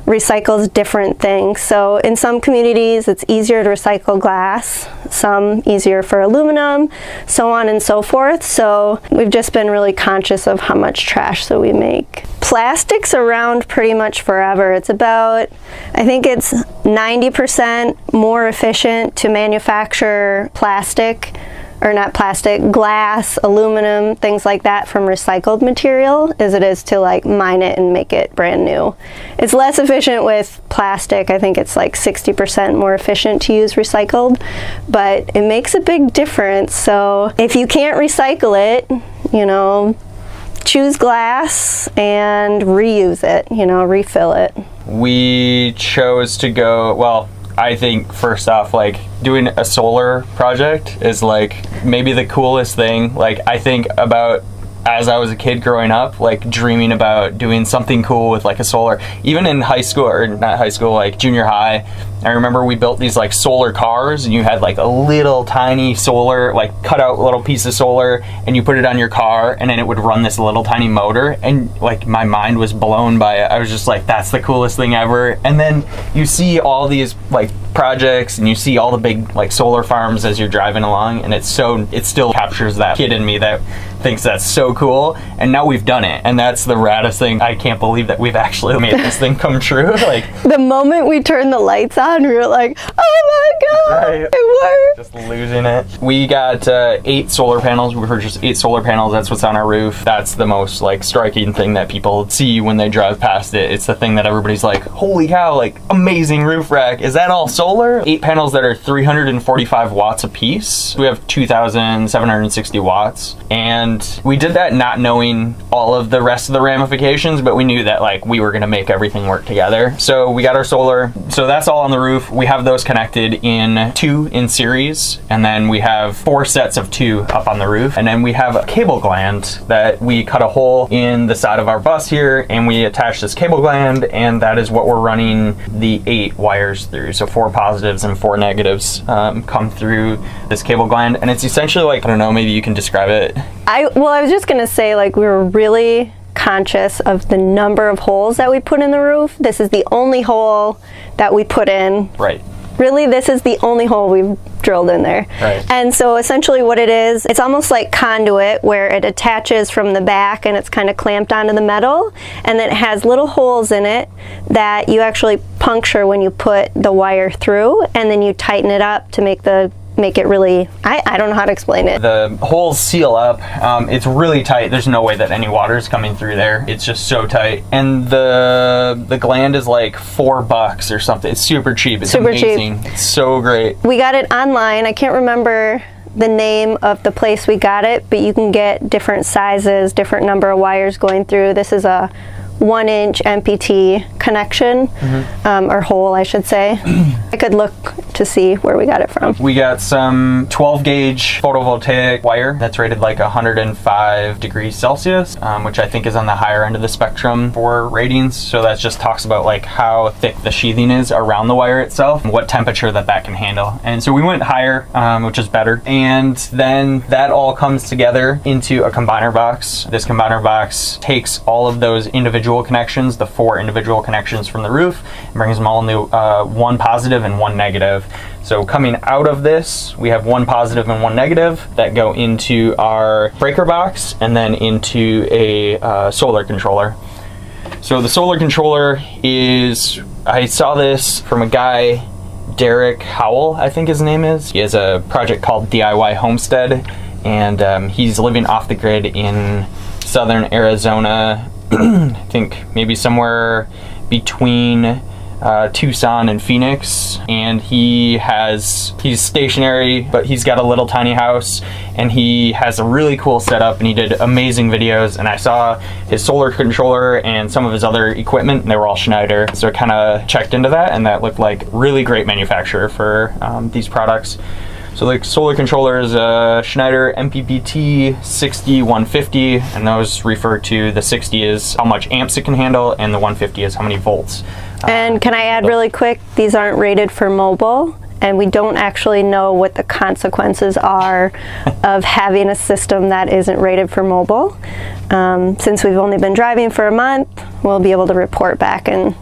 recycles different things. So in some communities it's easier to recycle glass, some easier for aluminum, so on and so forth. So we've just been really conscious of how much trash that we make. Plastic's around pretty much forever. It's about, I think it's 90% more efficient to manufacture plastic, or not plastic, glass, aluminum, things like that from recycled material as it is to like mine it and make it brand new. It's less efficient with plastic. I think it's like 60% more efficient to use recycled, but it makes a big difference. So if you can't recycle it, you know, choose glass and reuse it, you know, refill it. We chose to go, well, I think first off, like doing a solar project is like maybe the coolest thing. Like I think about as I was a kid growing up, like dreaming about doing something cool with like a solar, even in high school, or not high school, like junior high. I remember we built these like solar cars, and you had like a little tiny solar, like cut out little piece of solar, and you put it on your car, and then it would run this little tiny motor, and like my mind was blown by it. I was just like, that's the coolest thing ever. And then you see all these like projects, and you see all the big like solar farms as you're driving along, and it still captures that kid in me that thinks that's so cool. And now we've done it, and that's the raddest thing. I can't believe that we've actually made this thing come true. Like the moment we turned the lights on, we were like, oh my god, right. It worked. Just losing it. We got 8 solar panels. We purchased 8 solar panels. That's what's on our roof. That's the most like striking thing that people see when they drive past it. It's the thing that everybody's like, holy cow, like amazing roof rack. Is that all solar? 8 panels that are 345 watts a piece. We have 2,760 watts. And we did that not knowing all of the rest of the ramifications, but we knew that like we were gonna make everything work together. So we got our solar. So that's all on the roof. We have those connected in 2 in series, and then we have 4 sets of 2 up on the roof. And then we have a cable gland that we cut a hole in the side of our bus here, and we attach this cable gland, and that is what we're running the 8 wires through. So 4 positives and 4 negatives come through this cable gland, and it's essentially like, I don't know, maybe you can describe it. I was just gonna say, like, we were really conscious of the number of holes that we put in the roof. This is the only hole that we put in. Right. Really, this is the only hole we've drilled in there. Right. And so essentially what it is, it's almost like conduit, where it attaches from the back and it's kind of clamped onto the metal, and then it has little holes in it that you actually puncture when you put the wire through, and then you tighten it up to make it really, I don't know how to explain it. The holes seal up. It's really tight. There's no way that any water is coming through there. It's just so tight. And the gland is like $4 or something. It's super cheap. It's super amazing. Cheap. It's so great. We got it online. I can't remember the name of the place we got it, but you can get different sizes, different number of wires going through. This is a 1-inch MPT connection, or hole, I should say. I could look to see where we got it from. We got some 12 gauge photovoltaic wire that's rated like 105 degrees Celsius, which I think is on the higher end of the spectrum for ratings. So that just talks about like how thick the sheathing is around the wire itself and what temperature that can handle. And so we went higher, which is better. And then that all comes together into a combiner box. This combiner box takes all of those individual connections, the 4 individual connections from the roof, and brings them all into one positive and one negative. So coming out of this, we have 1 positive and 1 negative that go into our breaker box and then into a solar controller. So the solar controller is, I saw this from a guy, Derek Howell, I think his name is. He has a project called DIY Homestead, and he's living off the grid in southern Arizona. I think maybe somewhere between Tucson and Phoenix, and he's stationary, but he's got a little tiny house, and he has a really cool setup, and he did amazing videos. And I saw his solar controller and some of his other equipment, and they were all Schneider, so I kind of checked into that, and that looked like really great manufacturer for these products. So the solar controller is a Schneider MPPT 60-150, and those refer to, the 60 is how much amps it can handle, and the 150 is how many volts. And can I add really quick, these aren't rated for mobile, and we don't actually know what the consequences are of having a system that isn't rated for mobile. Since we've only been driving for a month, we'll be able to report back and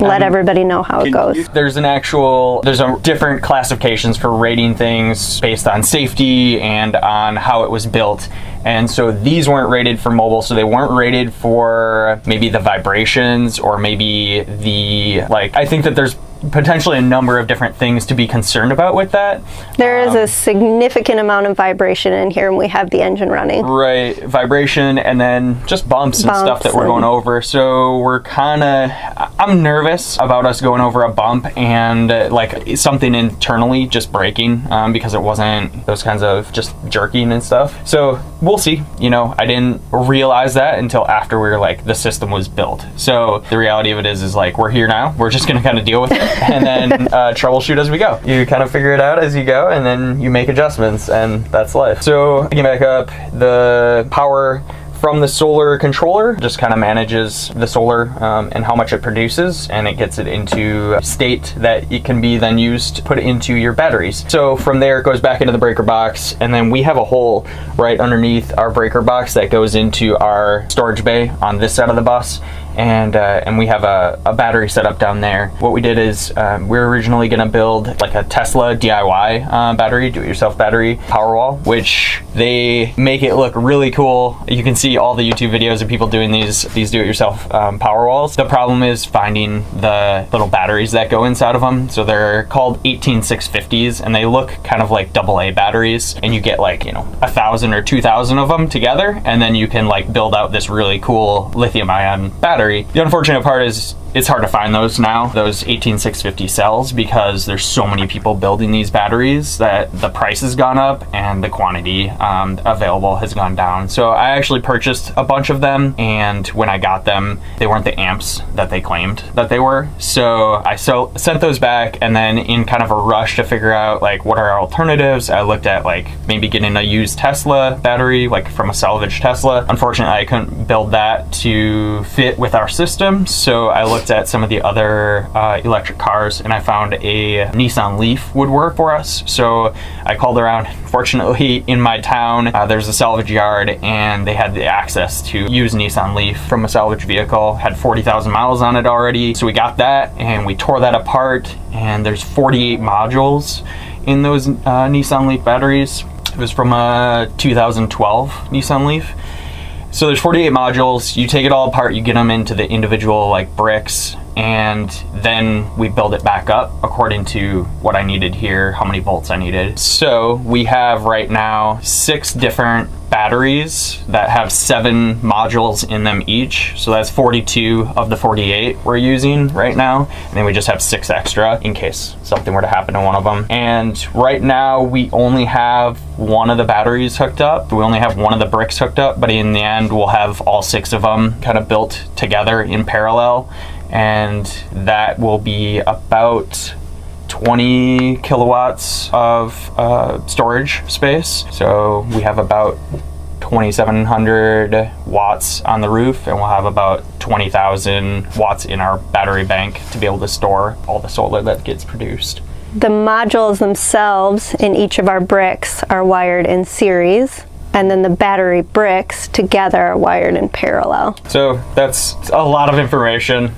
let everybody know how it goes. There's different classifications for rating things based on safety and on how it was built. And so these weren't rated for mobile, so they weren't rated for maybe the vibrations or maybe the, like, I think that there's potentially a number of different things to be concerned about with that. There is a significant amount of vibration in here, and we have the engine running. Right, vibration, and then just bumps and stuff that we're going over. So we're I'm nervous about us going over a bump and like something internally just breaking, because it wasn't those kinds of just jerking and stuff. So we'll see. You know, I didn't realize that until after we were like, the system was built. So the reality of it is like, we're here now. We're just gonna kind of deal with it and then troubleshoot as we go. You kind of figure it out as you go, and then you make adjustments, and that's life. So picking back up, the power from the solar controller just kind of manages the solar and how much it produces, and it gets it into a state that it can be then used to put it into your batteries. So from there it goes back into the breaker box, and then we have a hole right underneath our breaker box that goes into our storage bay on this side of the bus. And we have a battery set up down there. What we did is we were originally going to build like a Tesla DIY battery, do-it-yourself battery Powerwall, which they make it look really cool. You can see all the YouTube videos of people doing these do-it-yourself Powerwalls. The problem is finding the little batteries that go inside of them. So they're called 18650s, and they look kind of like AA batteries, and you get like, you know, 1,000 or 2,000 of them together, and then you can like build out this really cool lithium-ion battery. The unfortunate part is it's hard to find those now, those 18650 cells, because there's so many people building these batteries that the price has gone up and the quantity available has gone down. So I actually purchased a bunch of them, and when I got them, they weren't the amps that they claimed that they were. So I sent those back, and then in kind of a rush to figure out like what are our alternatives, I looked at like maybe getting a used Tesla battery, like from a salvage Tesla. Unfortunately, I couldn't build that to fit with our system, so I looked at some of the other electric cars, and I found a Nissan Leaf would work for us. So I called around. Fortunately, in my town, there's a salvage yard, and they had the access to use Nissan Leaf from a salvage vehicle. Had 40,000 miles on it already, so we got that, and we tore that apart, and there's 48 modules in those Nissan Leaf batteries. It was from a 2012 Nissan Leaf. So there's 48 modules. You take it all apart, you get them into the individual like bricks, and then we build it back up according to what I needed here, how many volts I needed. So we have right now 6 different batteries that have 7 modules in them each. So that's 42 of the 48 we're using right now. And then we just have 6 extra in case something were to happen to one of them. And right now we only have one of the batteries hooked up. We only have one of the bricks hooked up, but in the end we'll have all 6 of them kind of built together in parallel. And that will be about 20 kilowatts of storage space. So we have about 2,700 watts on the roof, and we'll have about 20,000 watts in our battery bank to be able to store all the solar that gets produced. The modules themselves in each of our bricks are wired in series, and then the battery bricks together are wired in parallel. So that's a lot of information.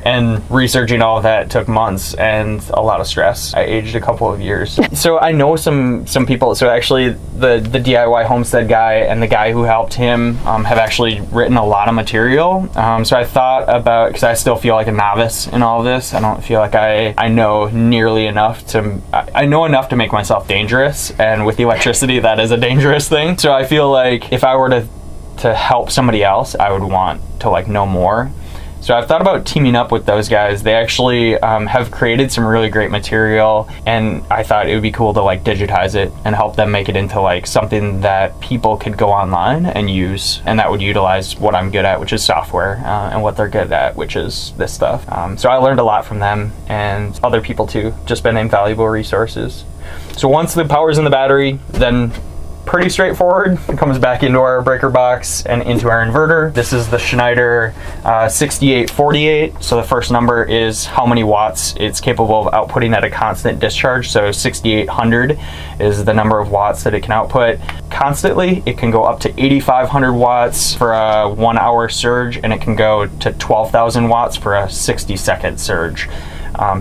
And researching all of that took months and a lot of stress. I aged a couple of years. So I know some people, so actually the DIY homestead guy and the guy who helped him have actually written a lot of material. So I thought about, because I still feel like a novice in all of this. I don't feel like I know nearly enough to, I know enough to make myself dangerous, and with electricity that is a dangerous thing. So I feel like if I were to help somebody else, I would want to like know more. So I've thought about teaming up with those guys. They actually have created some really great material, and I thought it would be cool to like digitize it and help them make it into like something that people could go online and use, and that would utilize what I'm good at, which is software, and what they're good at, which is this stuff. So I learned a lot from them and other people too, just been invaluable resources. So once the power's in the battery, then pretty straightforward. It comes back into our breaker box and into our inverter. This is the Schneider 6848. So the first number is how many watts it's capable of outputting at a constant discharge. So 6800 is the number of watts that it can output constantly. It can go up to 8500 watts for a 1 hour surge, and it can go to 12,000 watts for a 60-second surge.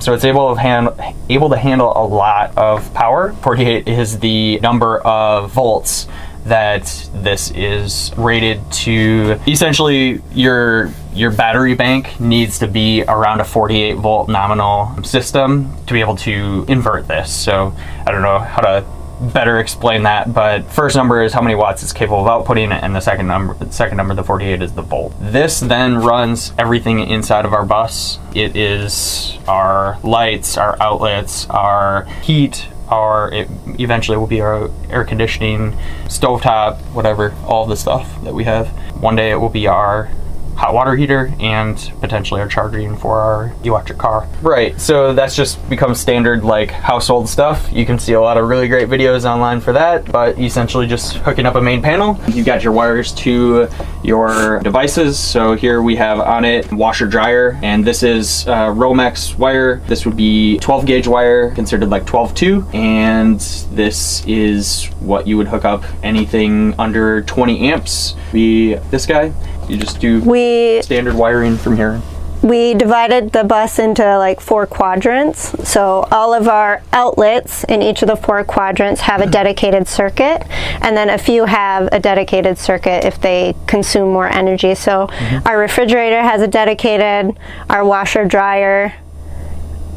So it's able to handle a lot of power. 48 is the number of volts that this is rated to. Essentially, your battery bank needs to be around a 48 volt nominal system to be able to invert this. So I don't know how to better explain that, but first number is how many watts it's capable of outputting, and the second number, the 48, is the volt. This then runs everything inside of our bus. It is our lights, our outlets, our heat, it eventually will be our air conditioning, stovetop, whatever, all the stuff that we have. One day it will be our hot water heater and potentially our charging for our electric car. Right, so that's just become standard like household stuff. You can see a lot of really great videos online for that, but essentially just hooking up a main panel. You've got your wires to your devices. So here we have on it washer dryer, and this is Romex wire. This would be 12 gauge wire, considered like 12-2, and this is what you would hook up anything under 20 amps. This guy, you just do standard wiring from here. We divided the bus into like 4 quadrants. So all of our outlets in each of the 4 quadrants have a dedicated circuit, and then a few have a dedicated circuit if they consume more energy. So our refrigerator has a dedicated, our washer dryer,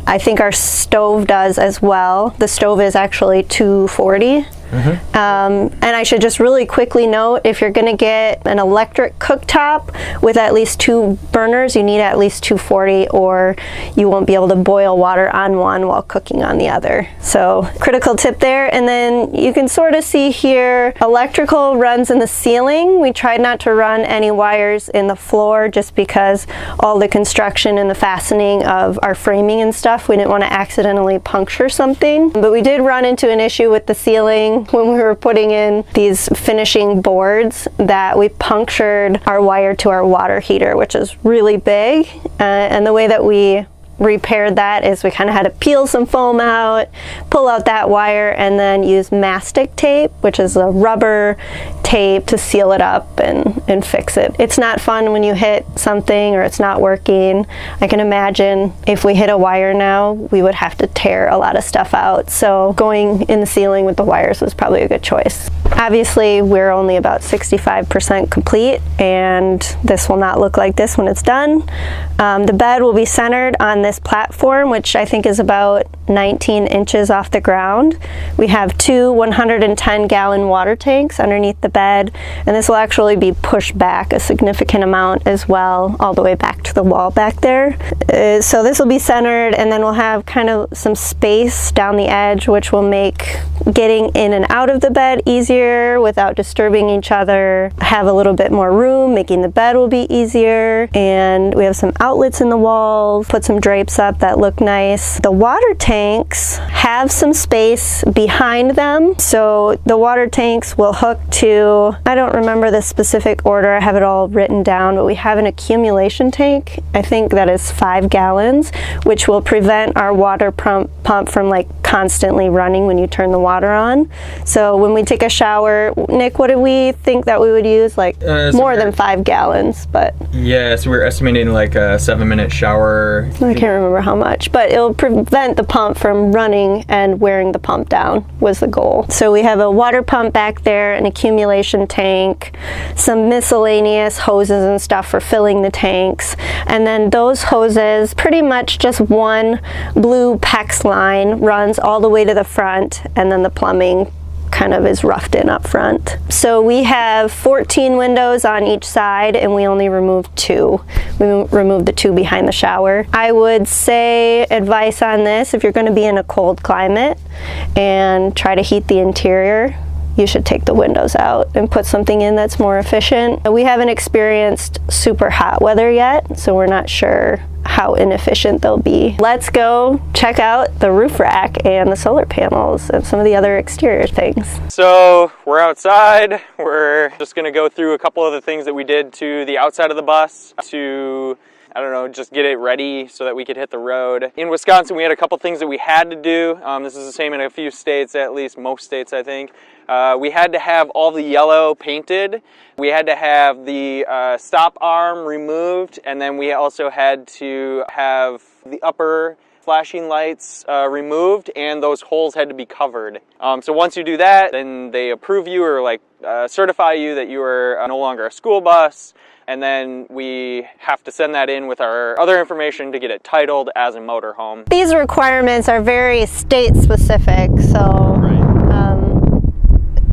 I think our stove does as well. The stove is actually 240. And I should just really quickly note, if you're going to get an electric cooktop with at least 2 burners, you need at least 240, or you won't be able to boil water on one while cooking on the other. So critical tip there. And then you can sort of see here, electrical runs in the ceiling. We tried not to run any wires in the floor just because all the construction and the fastening of our framing and stuff, we didn't want to accidentally puncture something. But we did run into an issue with the ceiling when we were putting in these finishing boards, that we punctured our wire to our water heater, which is really big. And the way that we repaired that is we kind of had to peel some foam out, pull out that wire, and then use mastic tape, which is a rubber tape, to seal it up and fix it. It's not fun when you hit something or it's not working. I can imagine if we hit a wire now, we would have to tear a lot of stuff out. So going in the ceiling with the wires was probably a good choice. Obviously, we're only about 65% complete, and this will not look like this when it's done. The bed will be centered on this platform, which I think is about 19 inches off the ground. We have two 110-gallon water tanks underneath the bed, and this will actually be pushed back a significant amount as well, all the way back to the wall back there. So this will be centered, and then we'll have kind of some space down the edge, which will make getting in and out of the bed easier without disturbing each other. Have a little bit more room, making the bed will be easier. And we have some outlets in the walls, put some drapes up that look nice. The water tanks have some space behind them. So the water tanks will hook to, I don't remember the specific order, I have it all written down, but we have an accumulation tank. I think that is 5 gallons, which will prevent our water pump from like constantly running when you turn the water on. So when we take a shower, Nick, what do we think that we would use? Like more than 5 gallons, but yeah, so we're estimating like a 7-minute shower. I can't remember how much, but it'll prevent the pump from running and wearing the pump down was the goal. So we have a water pump back there, an accumulation tank, some miscellaneous hoses and stuff for filling the tanks, and then those hoses, pretty much just one blue PEX line runs all the way to the front, and then the plumbing kind of is roughed in up front. So we have 14 windows on each side, and we only removed 2. We removed the 2 behind the shower. I would say advice on this, if you're going to be in a cold climate and try to heat the interior, you should take the windows out and put something in that's more efficient. We haven't experienced super hot weather yet, so we're not sure how inefficient they'll be. Let's go check out the roof rack and the solar panels and some of the other exterior things. So we're outside. We're just gonna go through a couple of the things that we did to the outside of the bus to, I don't know, just get it ready so that we could hit the road. In Wisconsin, we had a couple things that we had to do. This is the same in a few states, at least most states, I think. We had to have all the yellow painted. We had to have the stop arm removed, and then we also had to have the upper flashing lights removed, and those holes had to be covered. So once you do that, then they approve you or like certify you that you are no longer a school bus. And then we have to send that in with our other information to get it titled as a motorhome. These requirements are very state specific, so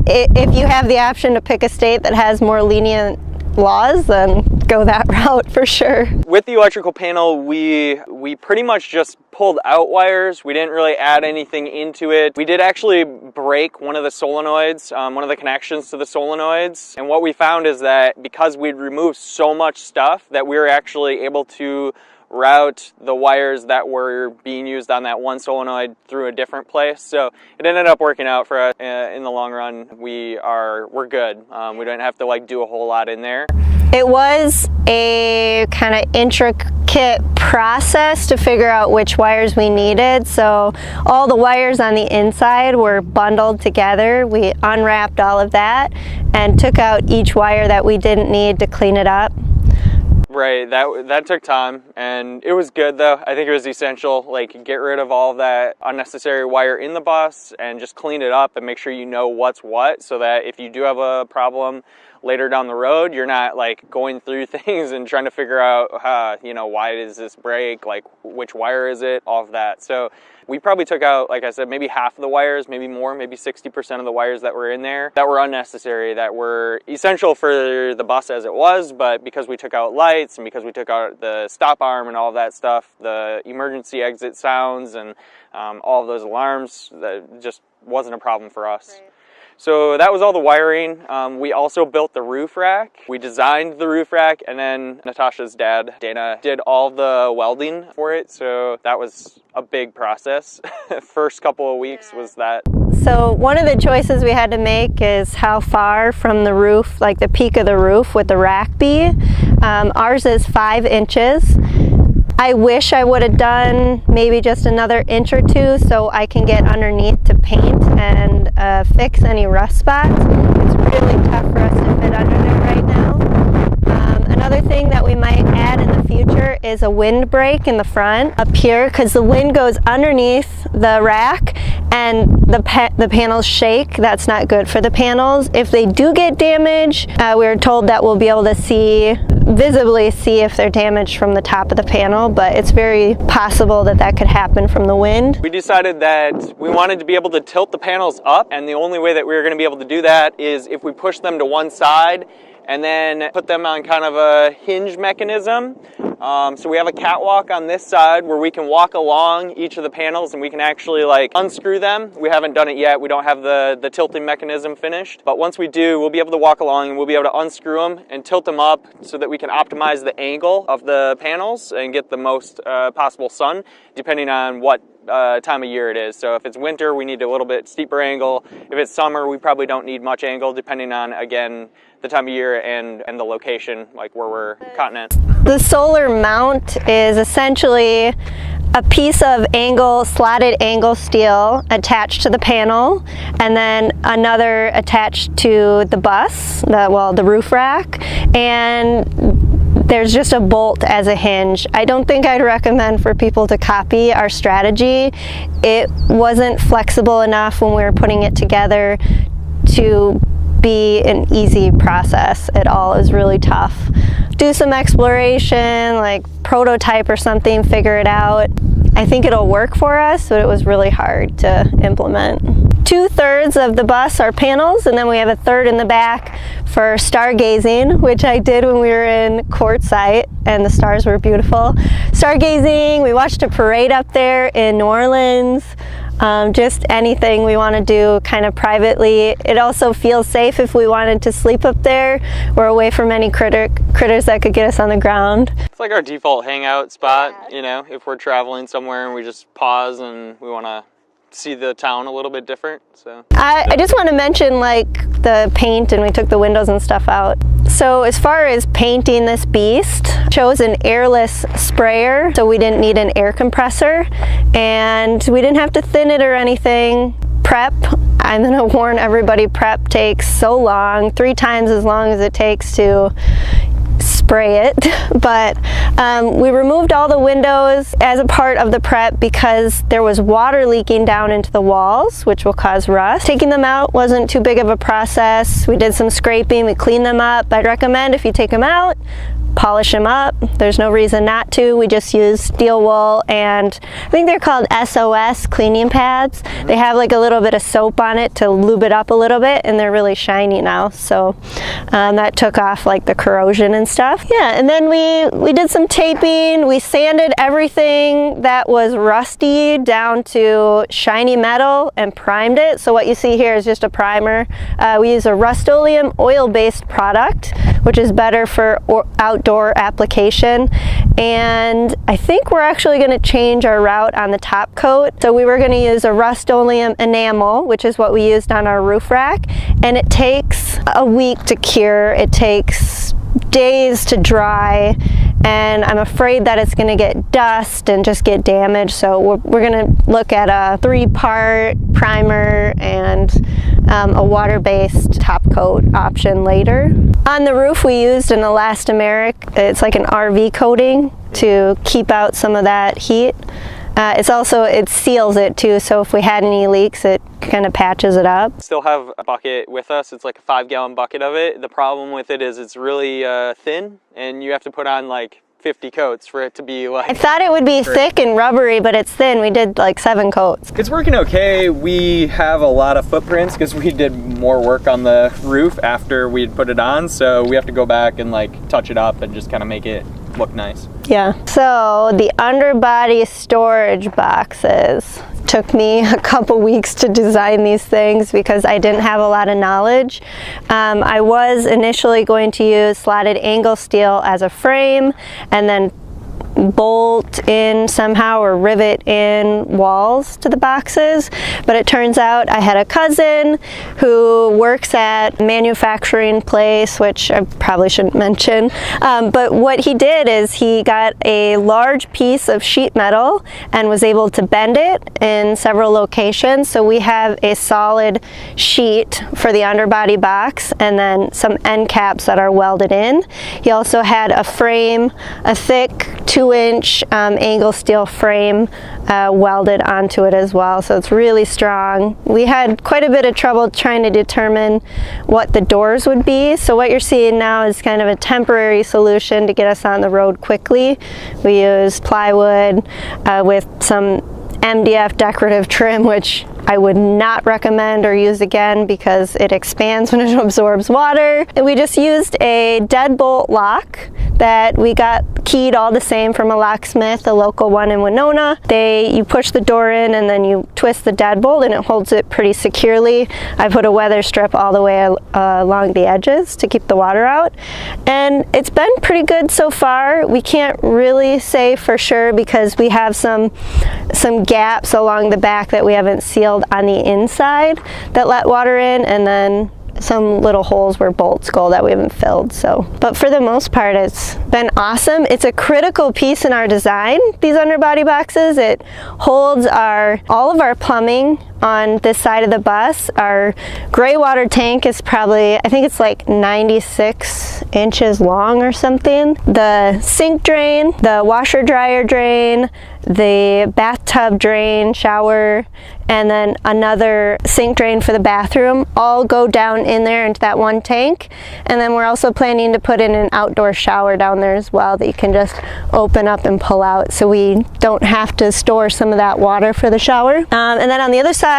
if you have the option to pick a state that has more lenient laws, then go that route for sure. With the electrical panel, we pretty much just pulled out wires. We didn't really add anything into it. We did actually break one of the solenoids, one of the connections to the solenoids. And what we found is that because we'd removed so much stuff that we were actually able to route the wires that were being used on that one solenoid through a different place. So it ended up working out for us in the long run. We're good. We don't have to like do a whole lot in there. It was a kind of intricate process to figure out which wires we needed. So all the wires on the inside were bundled together. We unwrapped all of that and took out each wire that we didn't need to clean it up. Right, that took time, and it was good though. I think it was essential, like get rid of all of that unnecessary wire in the bus and just clean it up and make sure you know what's what, so that if you do have a problem later down the road, you're not like going through things and trying to figure out, you know, why does this break, like which wire is it, all of that. So we probably took out, like I said, maybe half of the wires, maybe more, maybe 60% of the wires that were in there that were unnecessary, that were essential for the bus as it was, but because we took out lights and because we took out the stop arm and all of that stuff, the emergency exit sounds and all of those alarms, that just wasn't a problem for us. Right. So that was all the wiring. We also built the roof rack. We designed the roof rack, and then Natasha's dad, Dana, did all the welding for it. So that was a big process. First couple of weeks was that. So one of the choices we had to make is how far from the roof, like the peak of the roof, would the rack be. Ours is 5 inches. I wish I would have done maybe just another inch or 2 so I can get underneath to paint and fix any rust spots. It's really tough for us to fit under there right now. Another thing that we might add in the future is a wind break in the front up here, because the wind goes underneath the rack and the panels shake. That's not good for the panels. If they do get damaged, we were told that we'll be able to visibly see if they're damaged from the top of the panel, but it's very possible that that could happen from the wind. We decided that we wanted to be able to tilt the panels up, and the only way that we were going to be able to do that is if we push them to one side and then put them on kind of a hinge mechanism. So we have a catwalk on this side where we can walk along each of the panels and we can actually like unscrew them. We haven't done it yet. We don't have the tilting mechanism finished. But once we do, we'll be able to walk along and we'll be able to unscrew them and tilt them up so that we can optimize the angle of the panels and get the most possible sun, depending on what time of year it is. So if it's winter, we need a little bit steeper angle. If it's summer, we probably don't need much angle, depending on, again, the time of year and the location, like where we're continent. The solar mount is essentially a piece of slotted angle steel attached to the panel, and then another attached to the bus, the roof rack, and there's just a bolt as a hinge. I don't think I'd recommend for people to copy our strategy. It wasn't flexible enough when we were putting it together to be an easy process at all. It was really tough. Do some exploration, like prototype or something, figure it out. I think it'll work for us, but it was really hard to implement. 2/3 of the bus are panels, and then we have a third in the back for stargazing, which I did when we were in Quartzsite, and the stars were beautiful. Stargazing, we watched a parade up there in New Orleans. Just anything we want to do kind of privately. It also feels safe if we wanted to sleep up there. We're away from any critters that could get us on the ground. It's like our default hangout spot, you know, if we're traveling somewhere and we just pause and we want to see the town a little bit different. So I just want to mention like the paint, and we took the windows and stuff out. So as far as painting this beast, chose an airless sprayer, so we didn't need an air compressor, and we didn't have to thin it or anything. Prep, I'm gonna warn everybody, prep takes so long, 3 times as long as it takes to spray it. But we removed all the windows as a part of the prep because there was water leaking down into the walls, which will cause rust. Taking them out wasn't too big of a process. We did some scraping, we cleaned them up. I'd recommend if you take them out, polish them up. There's no reason not to. We just use steel wool, and I think they're called SOS cleaning pads. They have like a little bit of soap on it to lube it up a little bit, and they're really shiny now. So that took off like the corrosion and stuff. Yeah, and then we did some taping. We sanded everything that was rusty down to shiny metal and primed it. So what you see here is just a primer. We use a Rust-Oleum oil-based product, which is better for outdoor application, and I think we're actually going to change our route on the top coat. So we were going to use a Rust-Oleum enamel, which is what we used on our roof rack, and it takes a week to cure. It takes days to dry, and I'm afraid that it's going to get dust and just get damaged. So we're going to look at a 3-part primer and a water-based top coat option later. On the roof we used an elastomeric. It's like an RV coating to keep out some of that heat. It seals it too, so if we had any leaks it kind of patches it up. Still have a bucket with us. It's like a 5-gallon bucket of it. The problem with it is it's really thin, and you have to put on like 50 coats for it to be like... I thought it would be thick and rubbery, but it's thin. We did like 7 coats. It's working okay. We have a lot of footprints because we did more work on the roof after we'd put it on, so we have to go back and like touch it up and just kind of make it look nice. Yeah. So the underbody storage boxes. Took me a couple weeks to design these things because I didn't have a lot of knowledge. I was initially going to use slotted angle steel as a frame and then bolt in somehow or rivet in walls to the boxes, but it turns out I had a cousin who works at a manufacturing place, which I probably shouldn't mention, but what he did is he got a large piece of sheet metal and was able to bend it in several locations, so we have a solid sheet for the underbody box and then some end caps that are welded in. He also had a frame, a thick 2 2-inch angle steel frame welded onto it as well, so it's really strong. We had quite a bit of trouble trying to determine what the doors would be, so what you're seeing now is kind of a temporary solution to get us on the road quickly. We used plywood with some MDF decorative trim, which I would not recommend or use again because it expands when it absorbs water. And we just used a deadbolt lock that we got keyed all the same from a locksmith, a local one in Winona. You push the door in and then you twist the deadbolt and it holds it pretty securely. I put a weather strip all the way along the edges to keep the water out. And it's been pretty good so far. We can't really say for sure because we have some gaps along the back that we haven't sealed on the inside that let water in, and then some little holes where bolts go that we haven't filled. So, but for the most part, it's been awesome. It's a critical piece in our design, these underbody boxes. It holds all of our plumbing on this side of the bus. Our gray water tank is probably, I think it's like 96 inches long or something. The sink drain, the washer dryer drain, the bathtub drain, shower, and then another sink drain for the bathroom all go down in there into that one tank. And then we're also planning to put in an outdoor shower down there as well that you can just open up and pull out, so we don't have to store some of that water for the shower. And then on the other side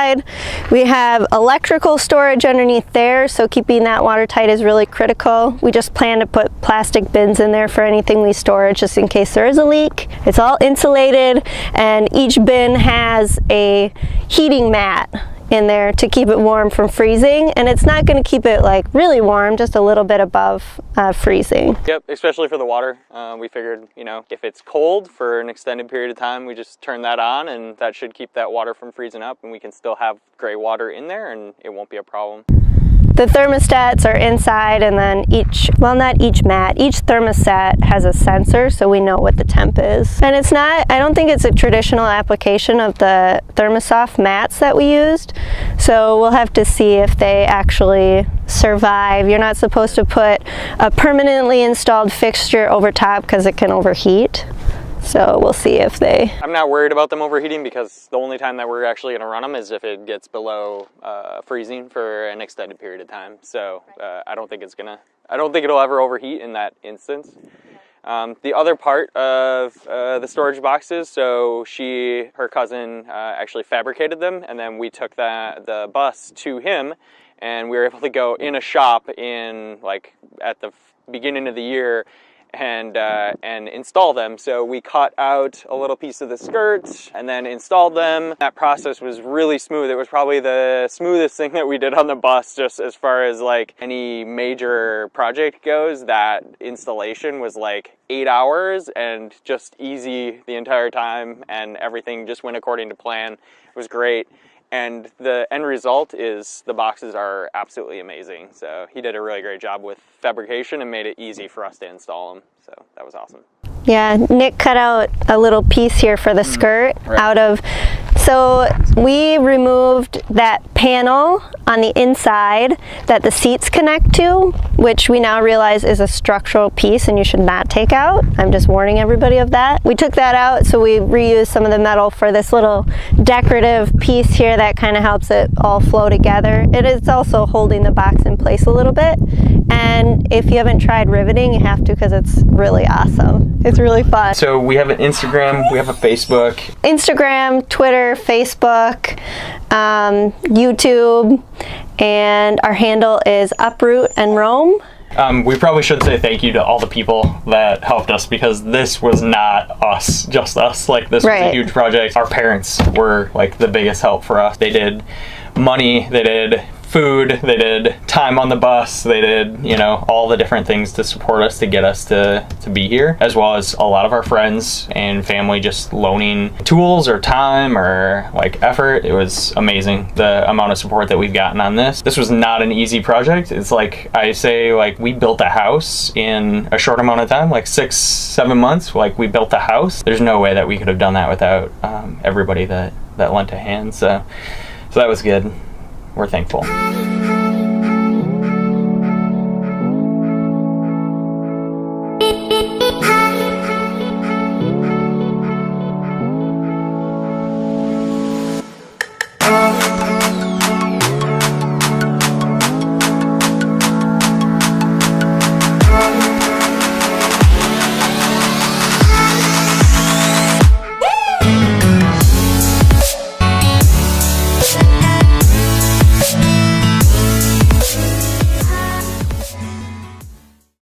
we have electrical storage underneath there, so keeping that watertight is really critical. We just plan to put plastic bins in there for anything we store just in case there is a leak. It's all insulated, and each bin has a heating mat in there to keep it warm from freezing, and it's not going to keep it like really warm, just a little bit above freezing. Yep, especially for the water. We figured, you know, if it's cold for an extended period of time, we just turn that on and that should keep that water from freezing up, and we can still have gray water in there and it won't be a problem. The thermostats are inside, and then each thermostat has a sensor, so we know what the temp is. And it's not, I don't think it's a traditional application of the Thermosoft mats that we used, so we'll have to see if they actually survive. You're not supposed to put a permanently installed fixture over top because it can overheat. So we'll see if they... I'm not worried about them overheating because the only time that we're actually going to run them is if it gets below freezing for an extended period of time. So I don't think it'll ever overheat in that instance. The other part of the storage boxes, so her cousin actually fabricated them, and then we took the bus to him, and we were able to go in a shop at the beginning of the year and install them. So we cut out a little piece of the skirt and then installed them. That process was really smooth. It was probably the smoothest thing that we did on the bus, just as far as like any major project goes. That installation was like 8 hours and just easy the entire time, and everything just went according to plan. It was great. And the end result is the boxes are absolutely amazing. So he did a really great job with fabrication and made it easy for us to install them. So that was awesome. Yeah, Nick cut out a little piece here for the skirt out of, so we removed that panel on the inside that the seats connect to, which we now realize is a structural piece and you should not take out. I'm just warning everybody of that. We took that out, so we reused some of the metal for this little decorative piece here that kind of helps it all flow together. It is also holding the box in place a little bit, and if you haven't tried riveting, you have to, because it's really awesome. It's really fun. So we have an Instagram, we have a Facebook. Instagram, Twitter, Facebook, YouTube, and our handle is Uproot and Roam. We probably should say thank you to all the people that helped us, because this was not us, just us. Like, this was a huge project. Our parents were like the biggest help for us. They did money, they did food, they did time on the bus, they did, you know, all the different things to support us to get us to be here, as well as a lot of our friends and family just loaning tools or time or like effort. It was amazing, the amount of support that we've gotten on this. This was not an easy project. It's like I say, like, we built a house in a short amount of time, like 6-7 months. Like, we built a house. There's no way that we could have done that without everybody that lent a hand. So that was good. We're thankful.